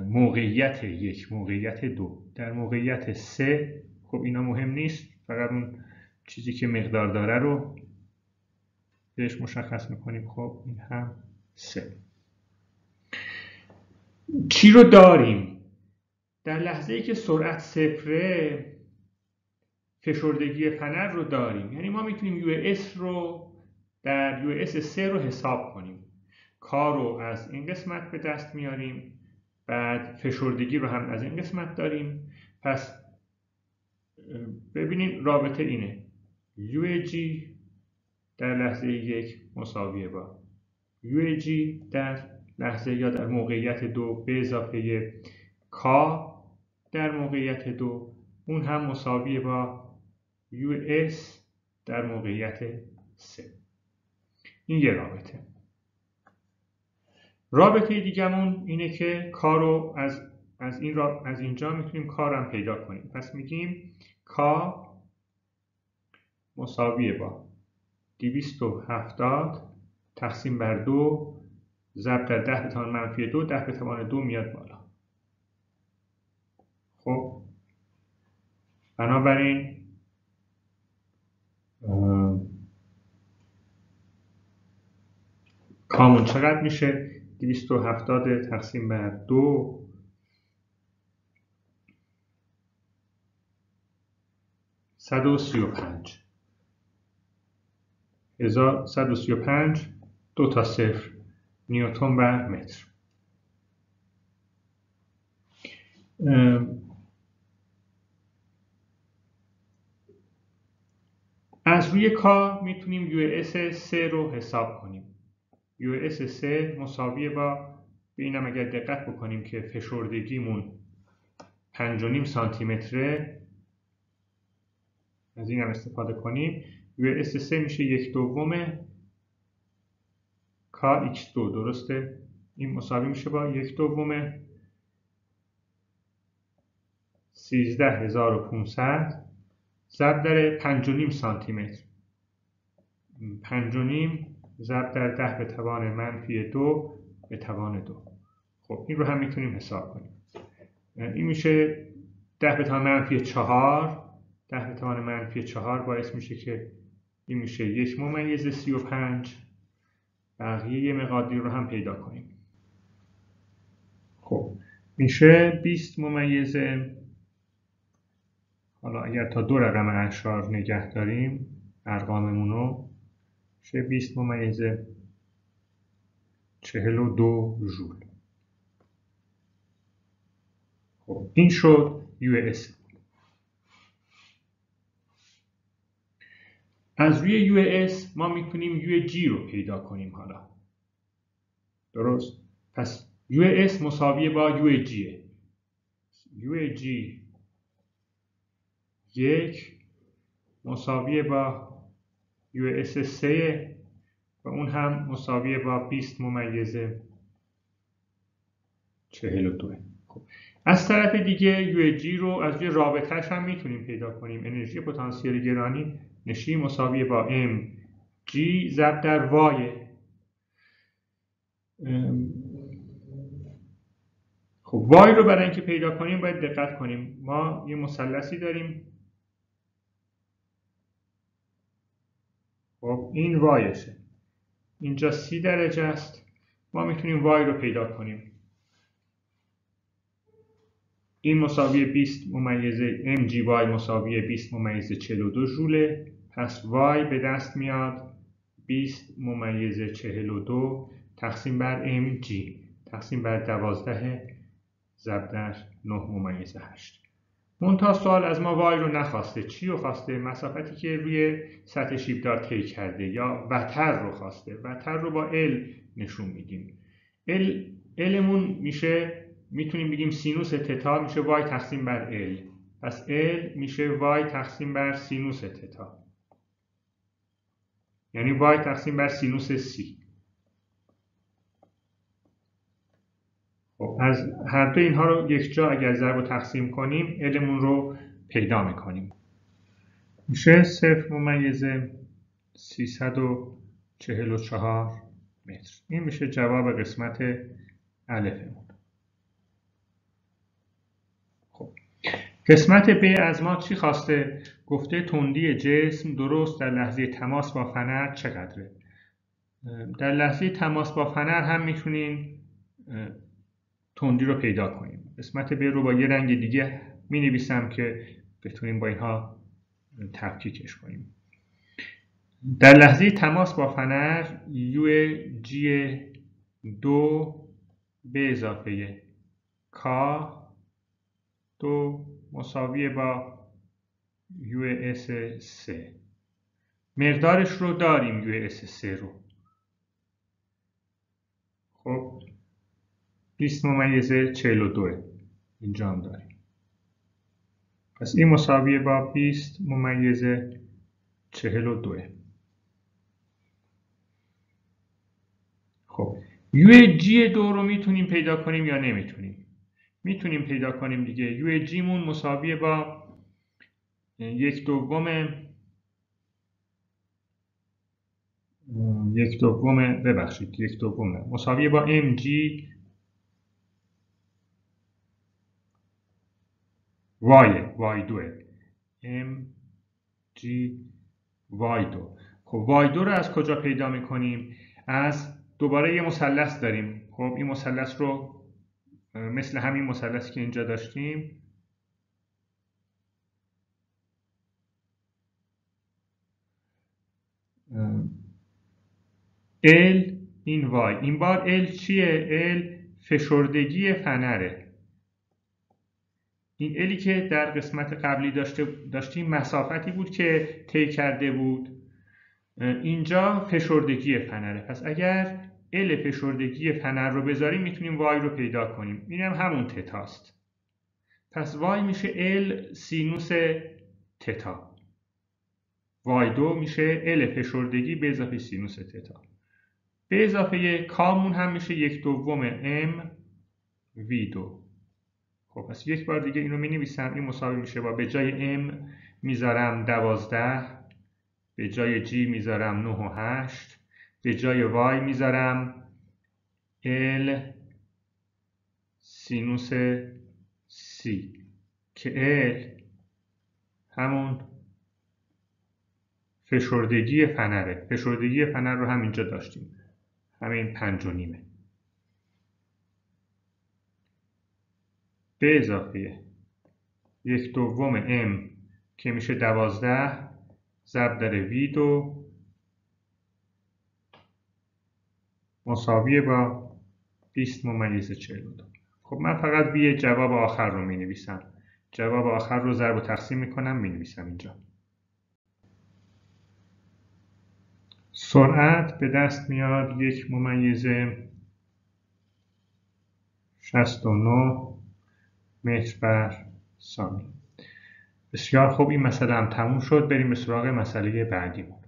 موقعیت 1، موقعیت 2، در موقعیت 3 خب اینا مهم نیست، فقط اون چیزی که مقدار داره رو بهش مشخص میکنیم. خب این هم 3. چی رو داریم؟ در لحظه ای که سرعت 0 فشردگی فنر رو داریم. یعنی ما میتونیم یو اس رو در یو اس 3 رو حساب کنیم. کار رو از این قسمت به دست میاریم، بعد فشردگی رو هم از این قسمت داریم. پس ببینید رابطه اینه، یو جی در لحظه 1 مساویه با یو جی در لحظه یا در موقعیت 2 به اضافه کا در موقعیت 2، اون هم مساویه با یو اس در موقعیت 3. این یه رابطه. رابطه دیگه‌مون اینه که کا رو از اینجا میتونیم کا رو هم پیدا کنیم. پس میگیم کا مساویه با 270 تقسیم بر 2 ضرب در 10 به توان منفی 2، 10 به توان 2 میاد بالا. خب بنابراین کامون چقدر میشه؟ 270 تقسیم بر 2 135 1135 2 تا 0 نیوتن بر متر. از روی کا میتونیم یو اس 3 رو حساب کنیم. یو اس 3 مساویه با، به اینم اگر دقت بکنیم که فشردگیمون 5.5 سانتی متره، از این هم استفاده کنیم. یو اس 3 میشه 1/2 کا ایکس 2، درسته؟ این مساوی میشه با 1/2 13500 ضرب در 5.5 سانتی متر. 5.5 ضرب در 10 به توان منفی 2 به توان 2. خب این رو هم میتونیم حساب کنیم. این میشه 10 به توان منفی 4. 10 به توان منفی 4 باعث میشه که این میشه 1/35. بقیه مقادیر رو هم پیدا کنیم. خب میشه 20/35 حالا اگر تا 2 رقم اعشار نگه داریم ارقاممون رو میشه 20 ممیزه 42 ژول. خب این شد US. از روی US ما میتونیم UG رو پیدا کنیم حالا. درست؟ پس US مساویه با UG. UG 1 مساویه با US 3 و اون هم مساویه با 20 ممیزه 42. خب. از طرف دیگه UG رو از روی رابطه‌اش هم میتونیم پیدا کنیم. انرژی پتانسیل گرانی نشی مساویه با mg ضرب در y. خب y رو برای اینکه پیدا کنیم باید دقت کنیم. ما یه مثلثی داریم. خب این yشه. اینجا 30 درجه است. ما میتونیم y رو پیدا کنیم. این مساوی 20 ممیزه mgy مساوی 20 ممیزه 42 ژوله. پس y به دست میاد 20 ممیزه 42 تقسیم بر mg تقسیم بر 12 ضرب در 9 ممیزه 8. منتها سوال از ما y رو نخواسته. چی رو خواسته؟ مسافتی که روی سطح شیبدار طی کرده یا وتر رو خواسته. وتر رو با L نشون میدیم. Lمون میشه، میتونیم بگیم سینوس تتا میشه y تقسیم بر L. پس L میشه y تقسیم بر سینوس تتا. یعنی y تقسیم بر سینوس C. خب از هر دو اینها رو یک جا اگر ضرب و تقسیم کنیم Lمون رو پیدا میکنیم. میشه 0 ممیزه 344 متر. این میشه جواب قسمت الفمون. خب قسمت ب از ما چی خواسته؟ گفته تندی جسم درست در لحظه تماس با فنر چقدره؟ در لحظه تماس با فنر هم میتونیم تندی رو پیدا کنیم. قسمت ب رو با یه رنگ دیگه می نویسم که بتونیم با اینها تفکیکش کنیم. در لحظه تماس با فنر UG 2 به اضافه K 2 مساویه با US 3. مقدارش رو داریم US 3 رو. خب 20 ممیزه 42 اینجا هم داریم. پس این مساویه با 20 ممیزه 42. خب UG 2 رو میتونیم پیدا کنیم یا نمیتونیم؟ میتونیم پیدا کنیم دیگه. UG مون مساویه با 1/2 مساویه با mg y2 mg y2. خب y2 رو از کجا پیدا میکنیم؟ از دوباره یه مثلث داریم. خب این مثلث رو مثل همین مثلثی که اینجا داشتیم L این y. این بار L چیه؟ L فشردگی فنره. این L'i که در قسمت قبلی داشتیم مسافتی بود که طی کرده بود. اینجا فشردگی فنره. پس اگر L فشردگی فنر رو بذاریم میتونیم y رو پیدا کنیم. اینم همون تتاست. پس y میشه L سینوس تتا. y2 میشه L فشردگی به اضافه سینوس تتا. به اضافه کامون هم میشه 1/2 m v2. خب پس یک بار دیگه اینو می نویسم. این مساوی میشه با به جای m میذارم 12، به جای g میذارم 9 و 8، به جای y میذارم l سینوس c که l همون فشردگی فنره. فشردگی فنر رو هم اینجا داشتیم، همین 5.5 به اضافه 1/2 m که میشه 12 ضرب در V2 مساوی با 20/42. خب من فقط V جواب آخر رو می نویسم. جواب آخر رو ضرب و تقسیم میکنم می نویسم اینجا. سرعت به دست میاد 1/69 متر بر ثانیه. بسیار خوب، این مسئله هم تموم شد. بریم به سراغ مسئله بعدیمون.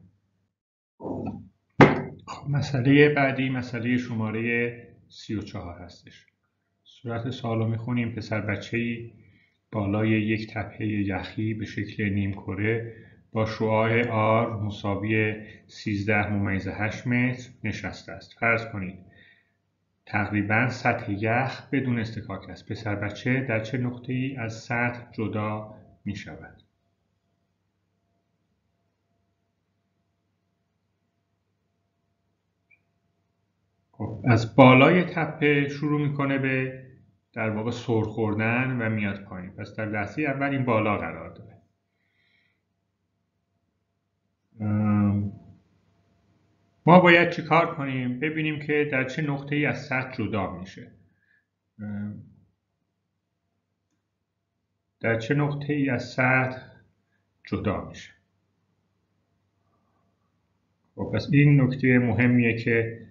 مسئله بعدی مسئله شماره 34 هستش. صورت سوال رو میخونیم. پسر بچه‌ای بالای یک تپه یخی به شکل نیمکره با شعاع R مساوی 13/8 متر نشسته است. فرض کنید تقریبا سطح یخ بدون اصطکاک است. پسر بچه در چه نقطه‌ای از سطح جدا می شود؟ از بالای تپه شروع میکنه به در واقع سر خوردن و میاد پایین. پس در لحظه اول این بالا قرار داره. ما باید چی کار کنیم؟ ببینیم که در چه نقطه‌ای از سطح جدا میشه. در چه نقطه‌ای از سطح جدا میشه. خب پس این نکته مهمیه که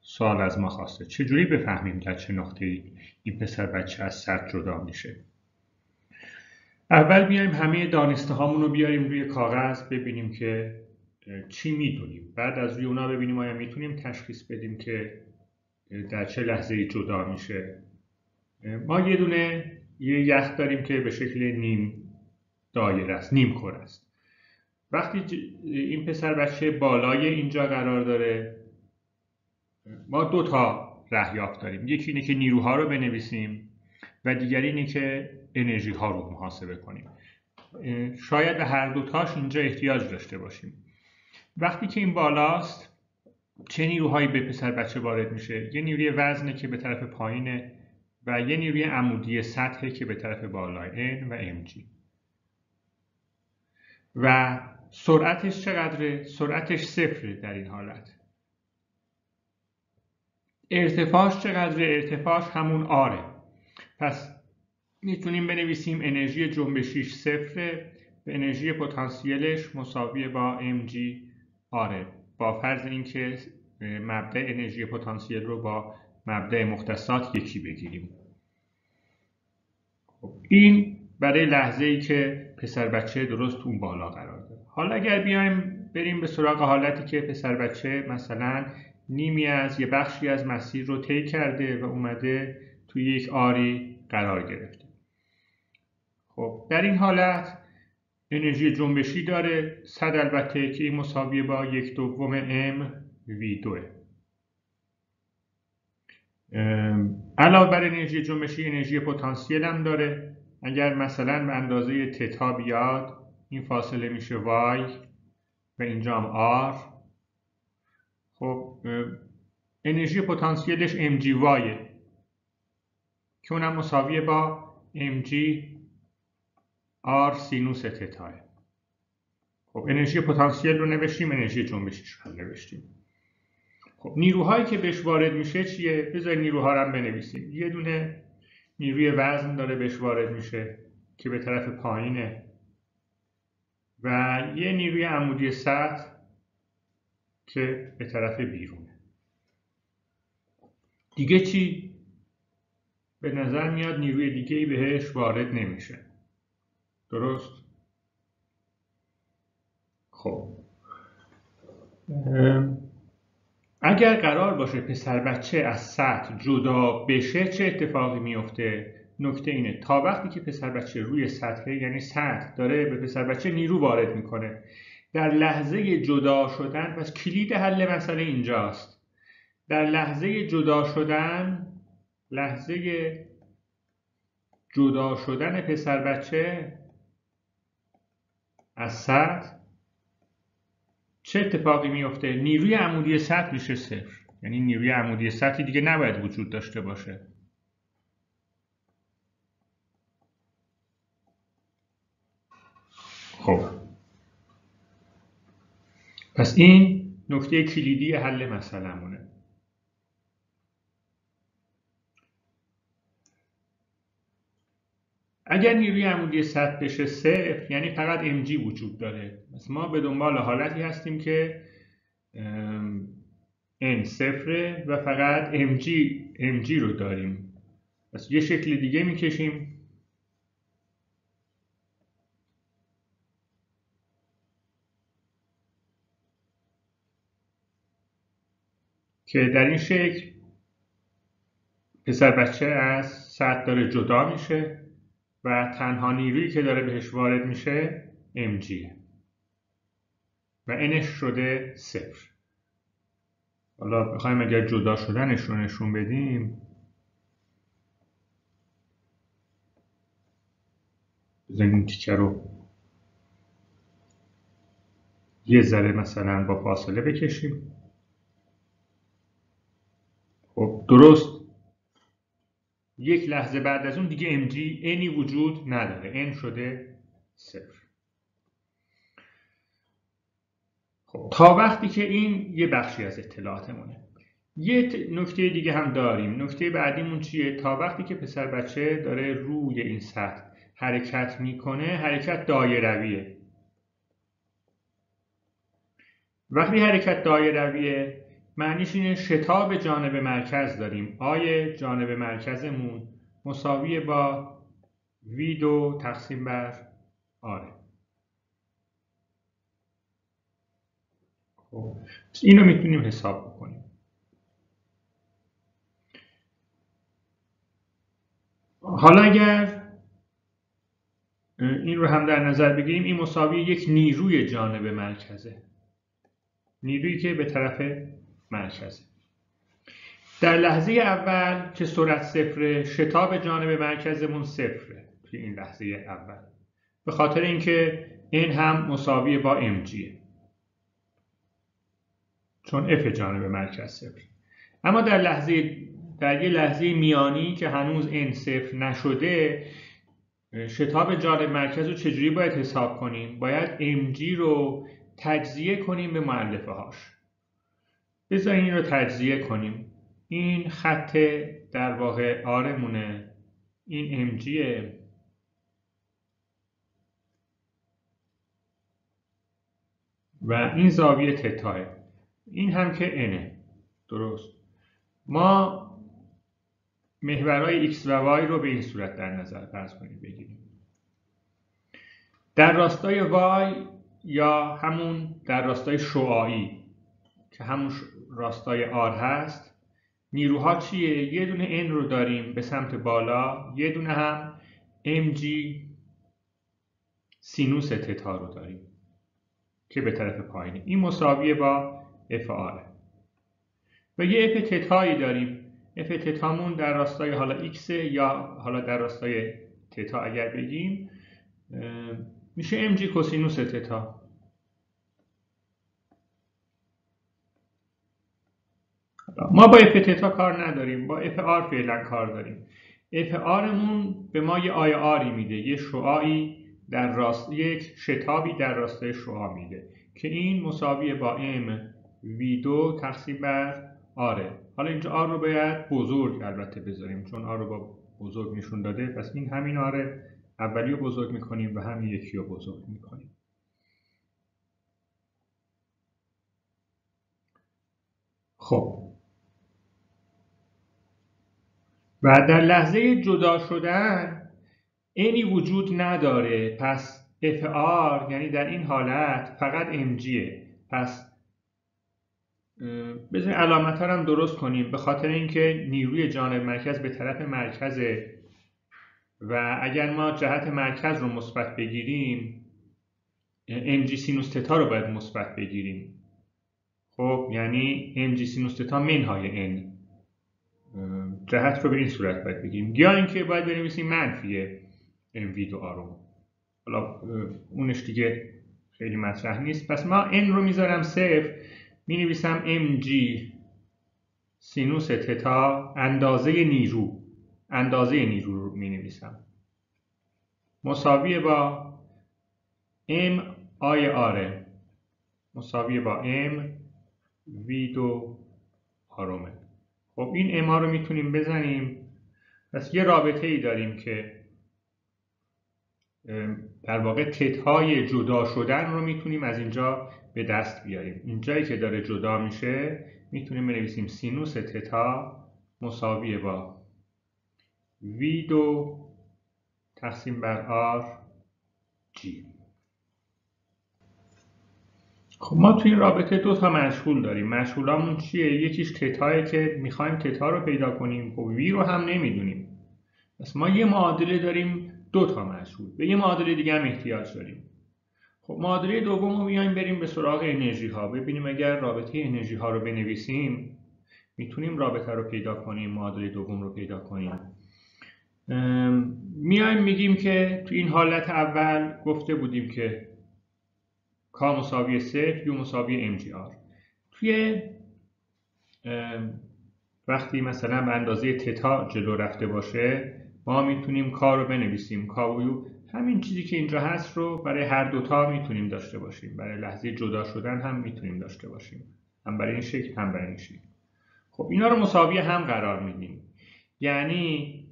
سوال از ما خواسته. چجوری بفهمیم در چه نقطه‌ای این پسر بچه از سطح جدا میشه؟ اول بیایم همه دانسته هامون رو بیاریم روی کاغذ، ببینیم که چی میدونیم. بعد از روی اونا ببینیم آیا میتونیم تشخیص بدیم که در چه لحظه‌ای جدا میشه. ما یه یخ داریم که به شکل نیم دایره است، نیم کره است. وقتی این پسر بچه بالای اینجا قرار داره، ما دو تا راه یافت داریم. یکی اینه که نیروها رو بنویسیم و دیگری اینه که انرژی ها رو محاسبه کنیم. شاید به هر دوتاش اینجا احتیاج داشته باشیم. وقتی که این بالاست، چه نیروهایی به پسر بچه وارد میشه؟ یه نیروی وزنه که به طرف پایینه و یه نیروی عمودی سطحه که به طرف بالا N و mg. و سرعتش چقدره؟ سرعتش صفره در این حالت. ارتفاعش چقدره؟ ارتفاعش همون آره. پس میتونیم بنویسیم انرژی جنبشیش صفره و انرژی پتانسیلش مساوی با mg آره، با فرض اینکه مبدأ انرژی پتانسیل رو با مبدأ مختصات یکی بگیریم. این برای لحظه‌ای که پسر بچه درست اون بالا قرار داره. حالا اگر بیایم بریم به سراغ حالتی که پسر بچه مثلا نیمی از یه بخشی از مسیر رو طی کرده و اومده توی یک آری قرار گرفته. خب در این حالت انرژی جنبشی داره 100 البته که این مساویه با 1/2 m v2. علاوه بر انرژی جنبشی انرژی پتانسیل هم داره. اگر مثلا به اندازه تتا بیاد، این فاصله میشه y و اینجا هم r. خب انرژی پتانسیلش mgy که اونم مساویه با mg r سینوس تتا. خب انرژی پتانسیل رو نوشتیم، انرژی جنبشیش رو نوشتیم. خب نیروهایی که بهش وارد میشه چیه؟ بذارید نیروها رو هم بنویسیم. یه دونه نیروی وزن داره بهش وارد میشه که به طرف پایینه و یه نیروی عمودی سطح که به طرف بیرونه. دیگه چی؟ به نظر میاد نیروی دیگه‌ای بهش وارد نمیشه. درست؟ خب اگر قرار باشه پسر بچه از سطح جدا بشه چه اتفاقی میفته؟ نکته اینه تا وقتی که پسر بچه روی سطحه، یعنی سطح داره به پسر بچه نیرو وارد میکنه، در لحظه جدا شدن، پس کلید حل مسئله اینجاست. در لحظه جدا شدن پسر بچه از سطح چه اتفاقی میفته؟ نیروی عمودی سطح میشه صفر. یعنی نیروی عمودی سطحی دیگه نباید وجود داشته باشه. خب پس این نکته کلیدی حل مسئله‌مونه. اگر نیروی عمودی سطح بشه صفر یعنی فقط mg وجود داره. پس ما به دنبال حالتی هستیم که n صفره و فقط mg رو داریم. پس یه شکل دیگه میکشیم که در این شکل پسر بچه از سطح داره جدا میشه و تنها نیرویی که داره بهش وارد میشه mg و nش شده صفر. حالا بخوایم اگر جدا شدنش رو نشون بدیم، بزنیم این تیکه رو یه ذره مثلا با فاصله بکشیم. خب درست یک لحظه بعد از اون دیگه mg nی وجود نداره، n شده صفر. خب تا وقتی که این یه بخشی از اطلاعاتمونه. یه نکته دیگه هم داریم. نکته بعدیمون چیه؟ تا وقتی که پسر بچه داره روی این سطح حرکت میکنه، حرکت دایرویه. وقتی حرکت دایرویه معنیش اینه شتاب جانب مرکز داریم. آی جانب مرکزمون مساوی با V2 تقسیم بر آره. خب اینو میتونیم حساب بکنیم. حالا اگر این رو هم در نظر بگیریم، این مساوی یک نیروی جانب مرکزه، نیرویی که به طرف مرکزه. در لحظه اول که سرعت صفره، شتاب جانب مرکزمون صفره توی این لحظه اول، به خاطر اینکه این هم مساوی با mg چون f جانب مرکز صفر. اما در یه لحظه میانی که هنوز n صفر نشده، شتاب جانب مرکز رو چجوری باید حساب کنیم؟ باید mg رو تجزیه کنیم به مؤلفه هاش. بذارین این رو تجزیه کنیم. این خط در واقع آرمونه، این mg و این زاویه تتاه، این هم که n. درست. ما محورهای x و y رو به این صورت در نظر فرض کنیم بگیریم. در راستای y یا همون در راستای شعاعی که همون راستای r هست، نیروها چیه؟ یه دونه n رو داریم به سمت بالا، یه دونه هم mg سینوس تتا رو داریم که به طرف پایینه. این مساویه با f r و یه f تتایی داریم. f تتامون در راستای حالا x یا حالا در راستای تتا اگر بگیم میشه mg کوسینوس تتا. ما با f تتا کار نداریم، با f r فعلا کار داریم. f rمون به ما یه آی آری میده، یه شعاعی در راست، یک شتابی در راستای شعاع میده که این مساویه با m v2 تقسیم بر آره. حالا اینجا آر رو باید بزرگ البته بذاریم چون آر رو با بزرگ نشون داده، پس این همین آره اولی رو بزرگ میکنیم و همین یکی رو بزرگ میکنیم. خب و در لحظه جدا شدن اینی وجود نداره، پس f r یعنی در این حالت فقط mgه. پس بذارید علامت ها رو هم درست کنیم به خاطر اینکه نیروی جانب مرکز به طرف مرکزه و اگر ما جهت مرکز رو مثبت بگیریم mg سینوس تتا رو باید مثبت بگیریم. خب یعنی mg سینوس تتا منهای n، جهت رو به این صورت باید بگیریم، یا اینکه باید بنویسیم منفی mv2 رو. حالا اونش دیگه خیلی مطرح نیست. پس ما n رو میذارم صفر، می نویسم mg سینوس تتا اندازه نیرو رو می نویسم مساویه با M آی آره مساوی با M V2 آرومه. خب این M ها رو میتونیم بزنیم. پس یه رابطه ای داریم که در واقع تت‌های جدا شدن رو میتونیم از اینجا به دست بیاریم. اینجایی که داره جدا میشه میتونیم بنویسیم سینوس تتا مساوی با V2 تقسیم بر R G. خب ما توی این رابطه دو تا مجهول داریم. مجهولامون چیه؟ یکیش تتایه که میخوایم تتا رو پیدا کنیم. خب وی رو هم نمیدونیم. پس ما یه معادله داریم دو تا مجهول. به یه معادله دیگه هم احتیاج داریم. خب معادله دوم رو بیایم بریم به سراغ انرژی ها. ببینیم اگر رابطه انرژی ها رو بنویسیم میتونیم رابطه رو پیدا کنیم، معادله دوم رو پیدا کنیم. میایم میگیم که تو این حالت اول گفته بودیم که K مساوی 0 U مساوی mgr. توی وقتی مثلا به اندازه تتا جلو رفته باشه ما میتونیم K رو بنویسیم K و U همین چیزی که اینجا هست رو برای هر دوتا میتونیم داشته باشیم. برای لحظه جدا شدن هم میتونیم داشته باشیم. هم برای این شکل هم برای این شکل. خب اینا رو مساوی هم قرار میدیم. یعنی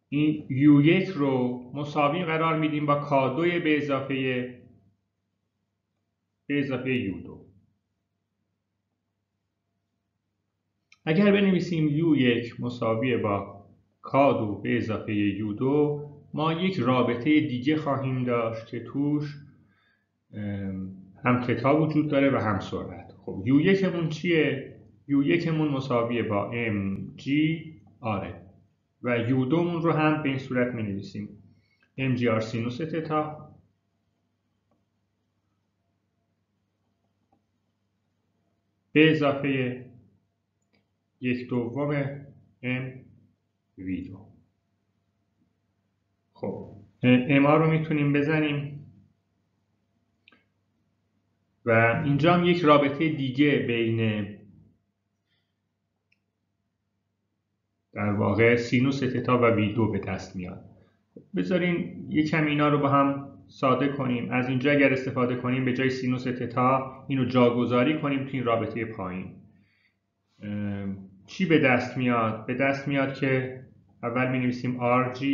این U1 رو مساوی قرار میدیم با K2 به اضافه U2. اگر بنویسیم U1 مساوی با K2 به اضافه U2 ما یک رابطه دیگه خواهیم داشت که توش هم تتا وجود داره و هم سرعت. خب U1 مون چیه؟ U1 مون مساوی با mg آره و U2 مون رو هم به این صورت می نویسیم mgr سینوس تتا به اضافه 1/2 m v2. خب m رو میتونیم بزنیم و اینجا هم یک رابطه دیگه بین در واقع سینوس تتا و v2 به دست میاد. بذارین یکم اینا رو با هم ساده کنیم. از اینجا اگر استفاده کنیم به جای سینوس تتا اینو جاگذاری کنیم تو این رابطه پایین. چی به دست میاد؟ به دست میاد که اول می نویسیم RG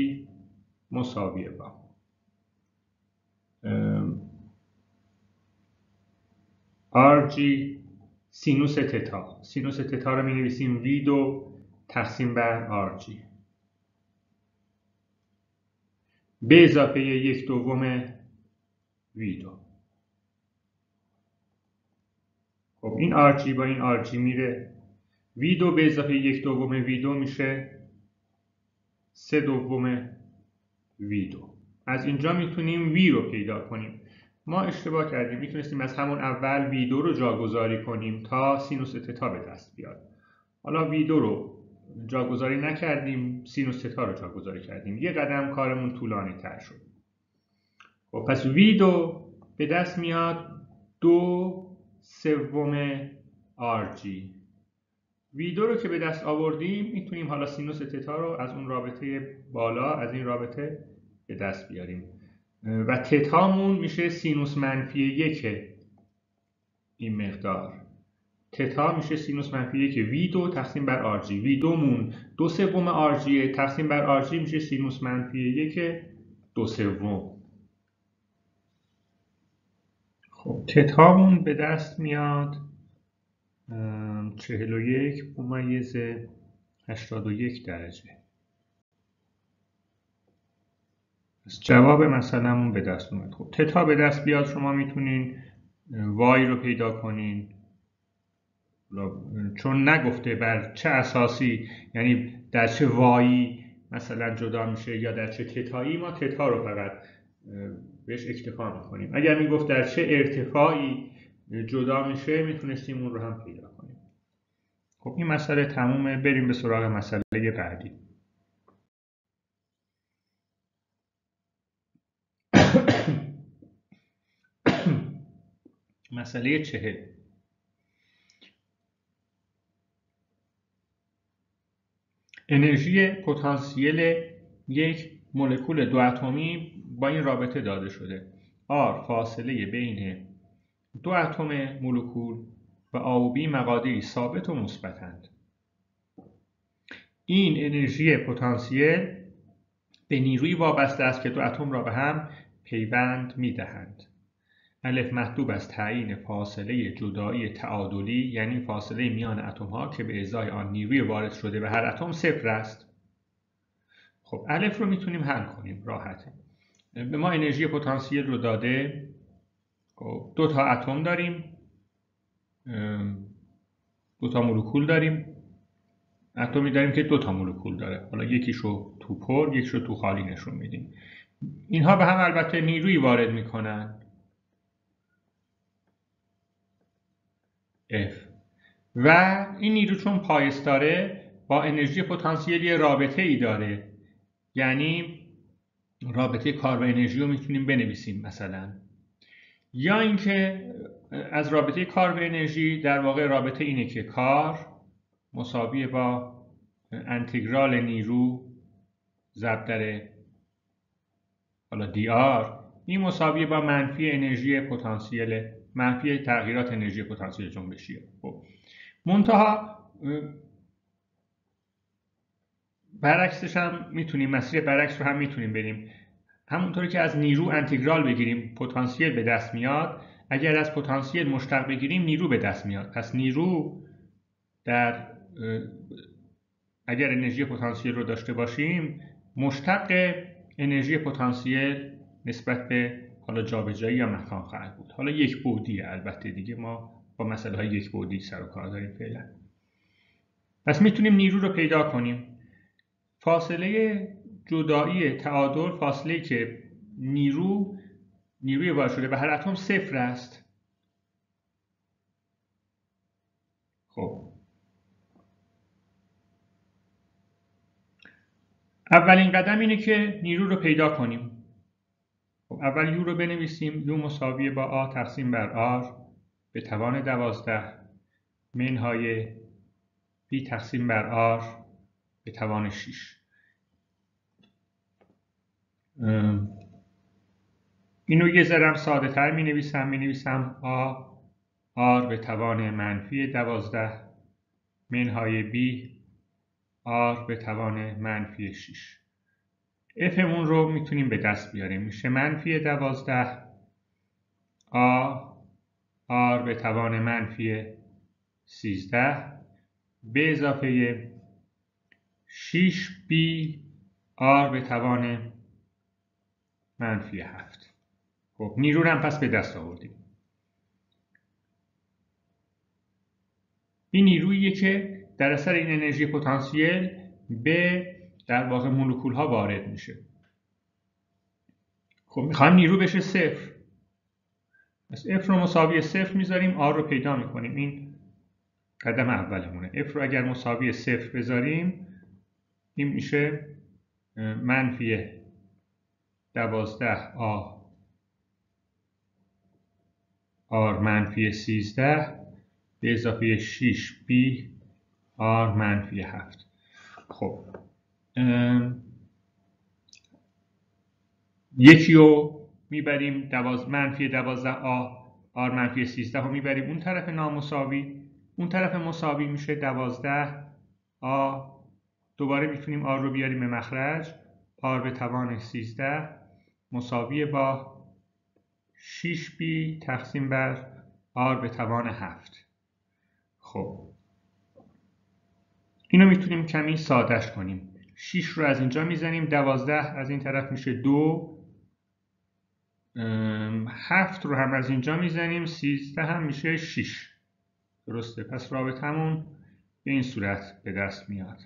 مساوی با RG سینوس تتا. سینوس تتا رو می نویسیم V2 تقسیم بر RG به اضافه 1/2 V2. خب این RG با این RG میره. V2 به اضافه 1/2 V2 میشه 3/2 V2. از اینجا میتونیم V رو پیدا کنیم. ما اشتباه کردیم. میتونستیم از همون اول V2 رو جاگذاری کنیم تا سینوس تتا به دست بیاد. حالا V2 رو جاگذاری نکردیم، سینوس تتا رو جاگذاری کردیم. یه قدم کارمون طولانی تر شد. خب پس V2 به دست میاد 2/3 RG. V2 رو که به دست آوردیم میتونیم حالا سینوس تتا رو از اون رابطه بالا از این رابطه به دست بیاریم و تتامون میشه سینوس منفی 1 این مقدار. تتا میشه سینوس منفی 1 V2 تقسیم بر RG. V2 مون 2/3 RG تقسیم بر RG میشه سینوس منفی 1 2/3. خب تتامون به دست میاد 41/81 درجه. پس جواب مثلا به دست اومد. خب تتا به دست بیاد شما میتونین وای رو پیدا کنین. چون نگفته بر چه اساسی یعنی در چه وایی مثلا جدا میشه یا در چه تتایی ما تتا رو فقط بهش اکتفا میکنیم. اگر میگفت در چه ارتفاعی جدا میشه میتونستیم اون رو هم پیدا کنیم. خب این مسئله تمومه. بریم به سراغ مسئله بعدی. مسئله 40. انرژی پتانسیل یک مولکول دو اتمی با این رابطه داده شده. R فاصله بین دو اتم مولکول و A و B مقادیری ثابت و مثبتند. این انرژی پتانسیل به نیروی وابسته است که دو اتم را به هم پیوند می‌دهند. الف مطلوب از تعیین فاصله جدایی تعادلی، یعنی فاصله میان اتم‌ها که به ازای آن نیروی وارد شده به هر اتم صفر است. خب الف رو میتونیم حل کنیم راحته. به ما انرژی پتانسیل رو داده. خب دو تا اتم داریم، دو تا مولکول داریم. اتمی داریم که دو تا مولکول داره. حالا یکیشو تو پر، یکیشو تو خالی نشون میدیم. اینها به هم البته نیروی وارد میکنن F و این نیرو چون پایستاره با انرژی پتانسیلی رابطه ای داره، یعنی رابطه کار و انرژی رو میتونیم بنویسیم مثلا، یا اینکه از رابطه کار و انرژی در واقع رابطه اینه که کار مساوی با انتگرال نیرو ضرب در حالا DR، این مساوی با منفی انرژی پتانسیل، منفی تغییرات انرژی پتانسیل جنبشی. خب منتها برعکسش هم میتونیم، مسیر برعکس رو هم میتونیم بریم. همونطوری که از نیرو انتگرال بگیریم پتانسیل به دست میاد، اگر از پتانسیل مشتق بگیریم نیرو به دست میاد. پس نیرو اگر انرژی پتانسیل رو داشته باشیم، مشتق انرژی پتانسیل نسبت به حالا جابجایی یا مکان خواهد بود. حالا یک بعدیه، البته دیگه ما با مسئله های یک بعدی سر و کار داریم فعلا. پس میتونیم نیرو رو پیدا کنیم. فاصله جدایی تعادل، فاصله که نیروی وارد شده به هر اتم صفر است. خب اولین قدم اینه که نیرو رو پیدا کنیم. خب اول یو رو بنویسیم. یو مساوی با آ تقسیم بر آر به توان 12 منهای بی تقسیم بر آر به توان 6. اینو یه ذره ساده تر می نویسم آ آر به توان منفی 12 منهای بی آر به توان منفی 6. افمون رو میتونیم به دست بیاریم. میشه منفی 12 آر به توان منفی 13 به اضافه 6 بی آر به توان منفی 7. خب نیرو رو هم پس به دست آوردیم. این نیروییه که در اثر این انرژی پتانسیل به در واقع مولکول ها وارد میشه. خب میخوایم نیرو بشه صفر. پس F رو مساوی صفر میذاریم، R رو پیدا میکنیم. این قدم اولمونه. F رو اگر مساوی صفر بذاریم، این میشه منفی 12 R منفی 13 به اضافه 6 B R منفی 7. خب یکی رو میبریم منفی 12 آر منفی 13 رو میبریم اون طرف نامساوی. اون طرف مساوی میشه 12 دوباره میتونیم آر رو بیاریم به مخرج. آر به توان 13 مساوی با 6 بی تقسیم بر آر به توان 7. خب اینو میتونیم کمی سادهش کنیم. 6 رو از اینجا میزنیم، 12 از این طرف میشه 2، 7 رو هم از اینجا میزنیم، 13 هم میشه 6. درسته؟ پس رابطمون به این صورت به دست میاد.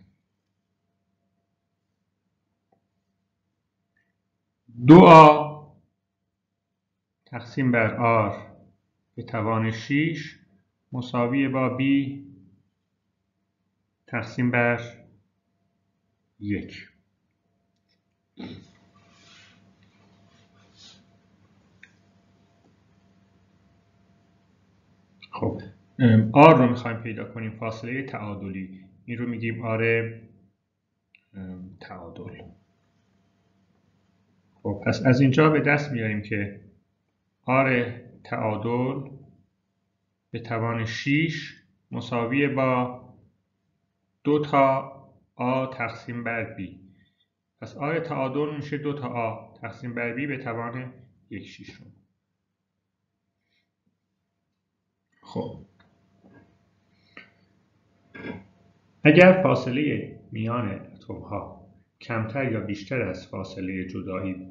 2A تقسیم بر R به توان 6 مساوی با B تقسیم بر 1. خب R رو میخوایم پیدا کنیم، فاصله تعادلی. این رو میگیم R تعادل. خب پس از اینجا به دست میاریم که R تعادل به توان 6 مساوی با 2 تا A تقسیم بر B. پس R تعادل میشه 2 تا A تقسیم بر B به توان 1/6. خب اگر فاصله میان اتم ها کمتر یا بیشتر از فاصله جدایی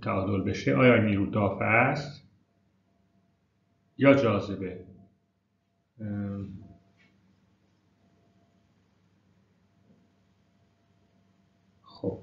تعادل بشه، آیا نیرو دافع است یا جاذبه؟ خب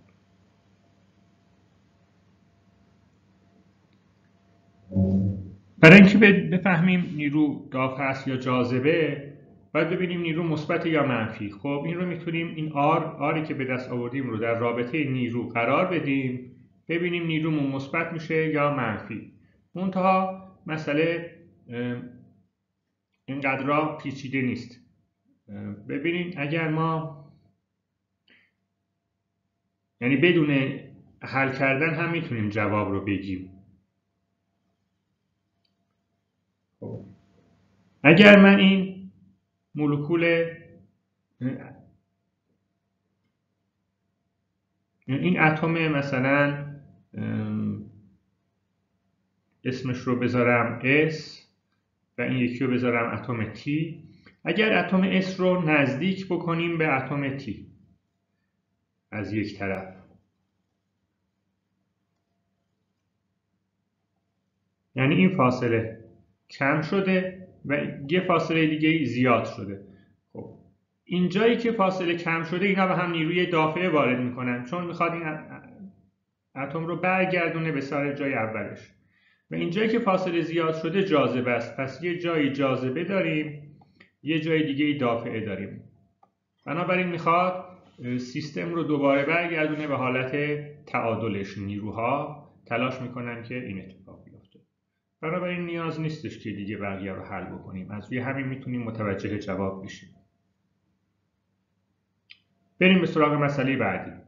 برای اینکه بفهمیم نیرو دافع است یا جاذبه، باید ببینیم نیرو مثبت یا منفی. خب این رو میتونیم این آری که به دست آوردیم رو در رابطه نیرو قرار بدیم، ببینیم نیرومون مثبت میشه یا منفی. منتها مسئله اینقدر پیچیده نیست. ببینید اگر ما یعنی بدون حل کردن هم میتونیم جواب رو بگیم. اگر من این مولکول این اتم مثلا اسمش رو بذارم S و این یکی رو بذارم اتم T، اگر اتم S رو نزدیک بکنیم به اتم T از یک طرف، یعنی این فاصله کم شده و یه فاصله دیگه زیاد شده. خب این جایی که فاصله کم شده اینا به هم نیروی دافعه وارد میکنن، چون میخواد این اتم رو برگردونه به سر جای اولش. و این جایی که فاصله زیاد شده جاذبه است. پس یه جایی جاذبه داریم، یه جای دیگه دافعه داریم. بنابراین میخواد سیستم رو دوباره برگردونه به حالت تعادلش. نیروها تلاش میکنن که این اتفاق بیفته. بنابراین نیاز نیستش که دیگه بقیه رو حل بکنیم. از روی همین میتونیم متوجه جواب بشیم. بریم به سراغ مسئله بعدی.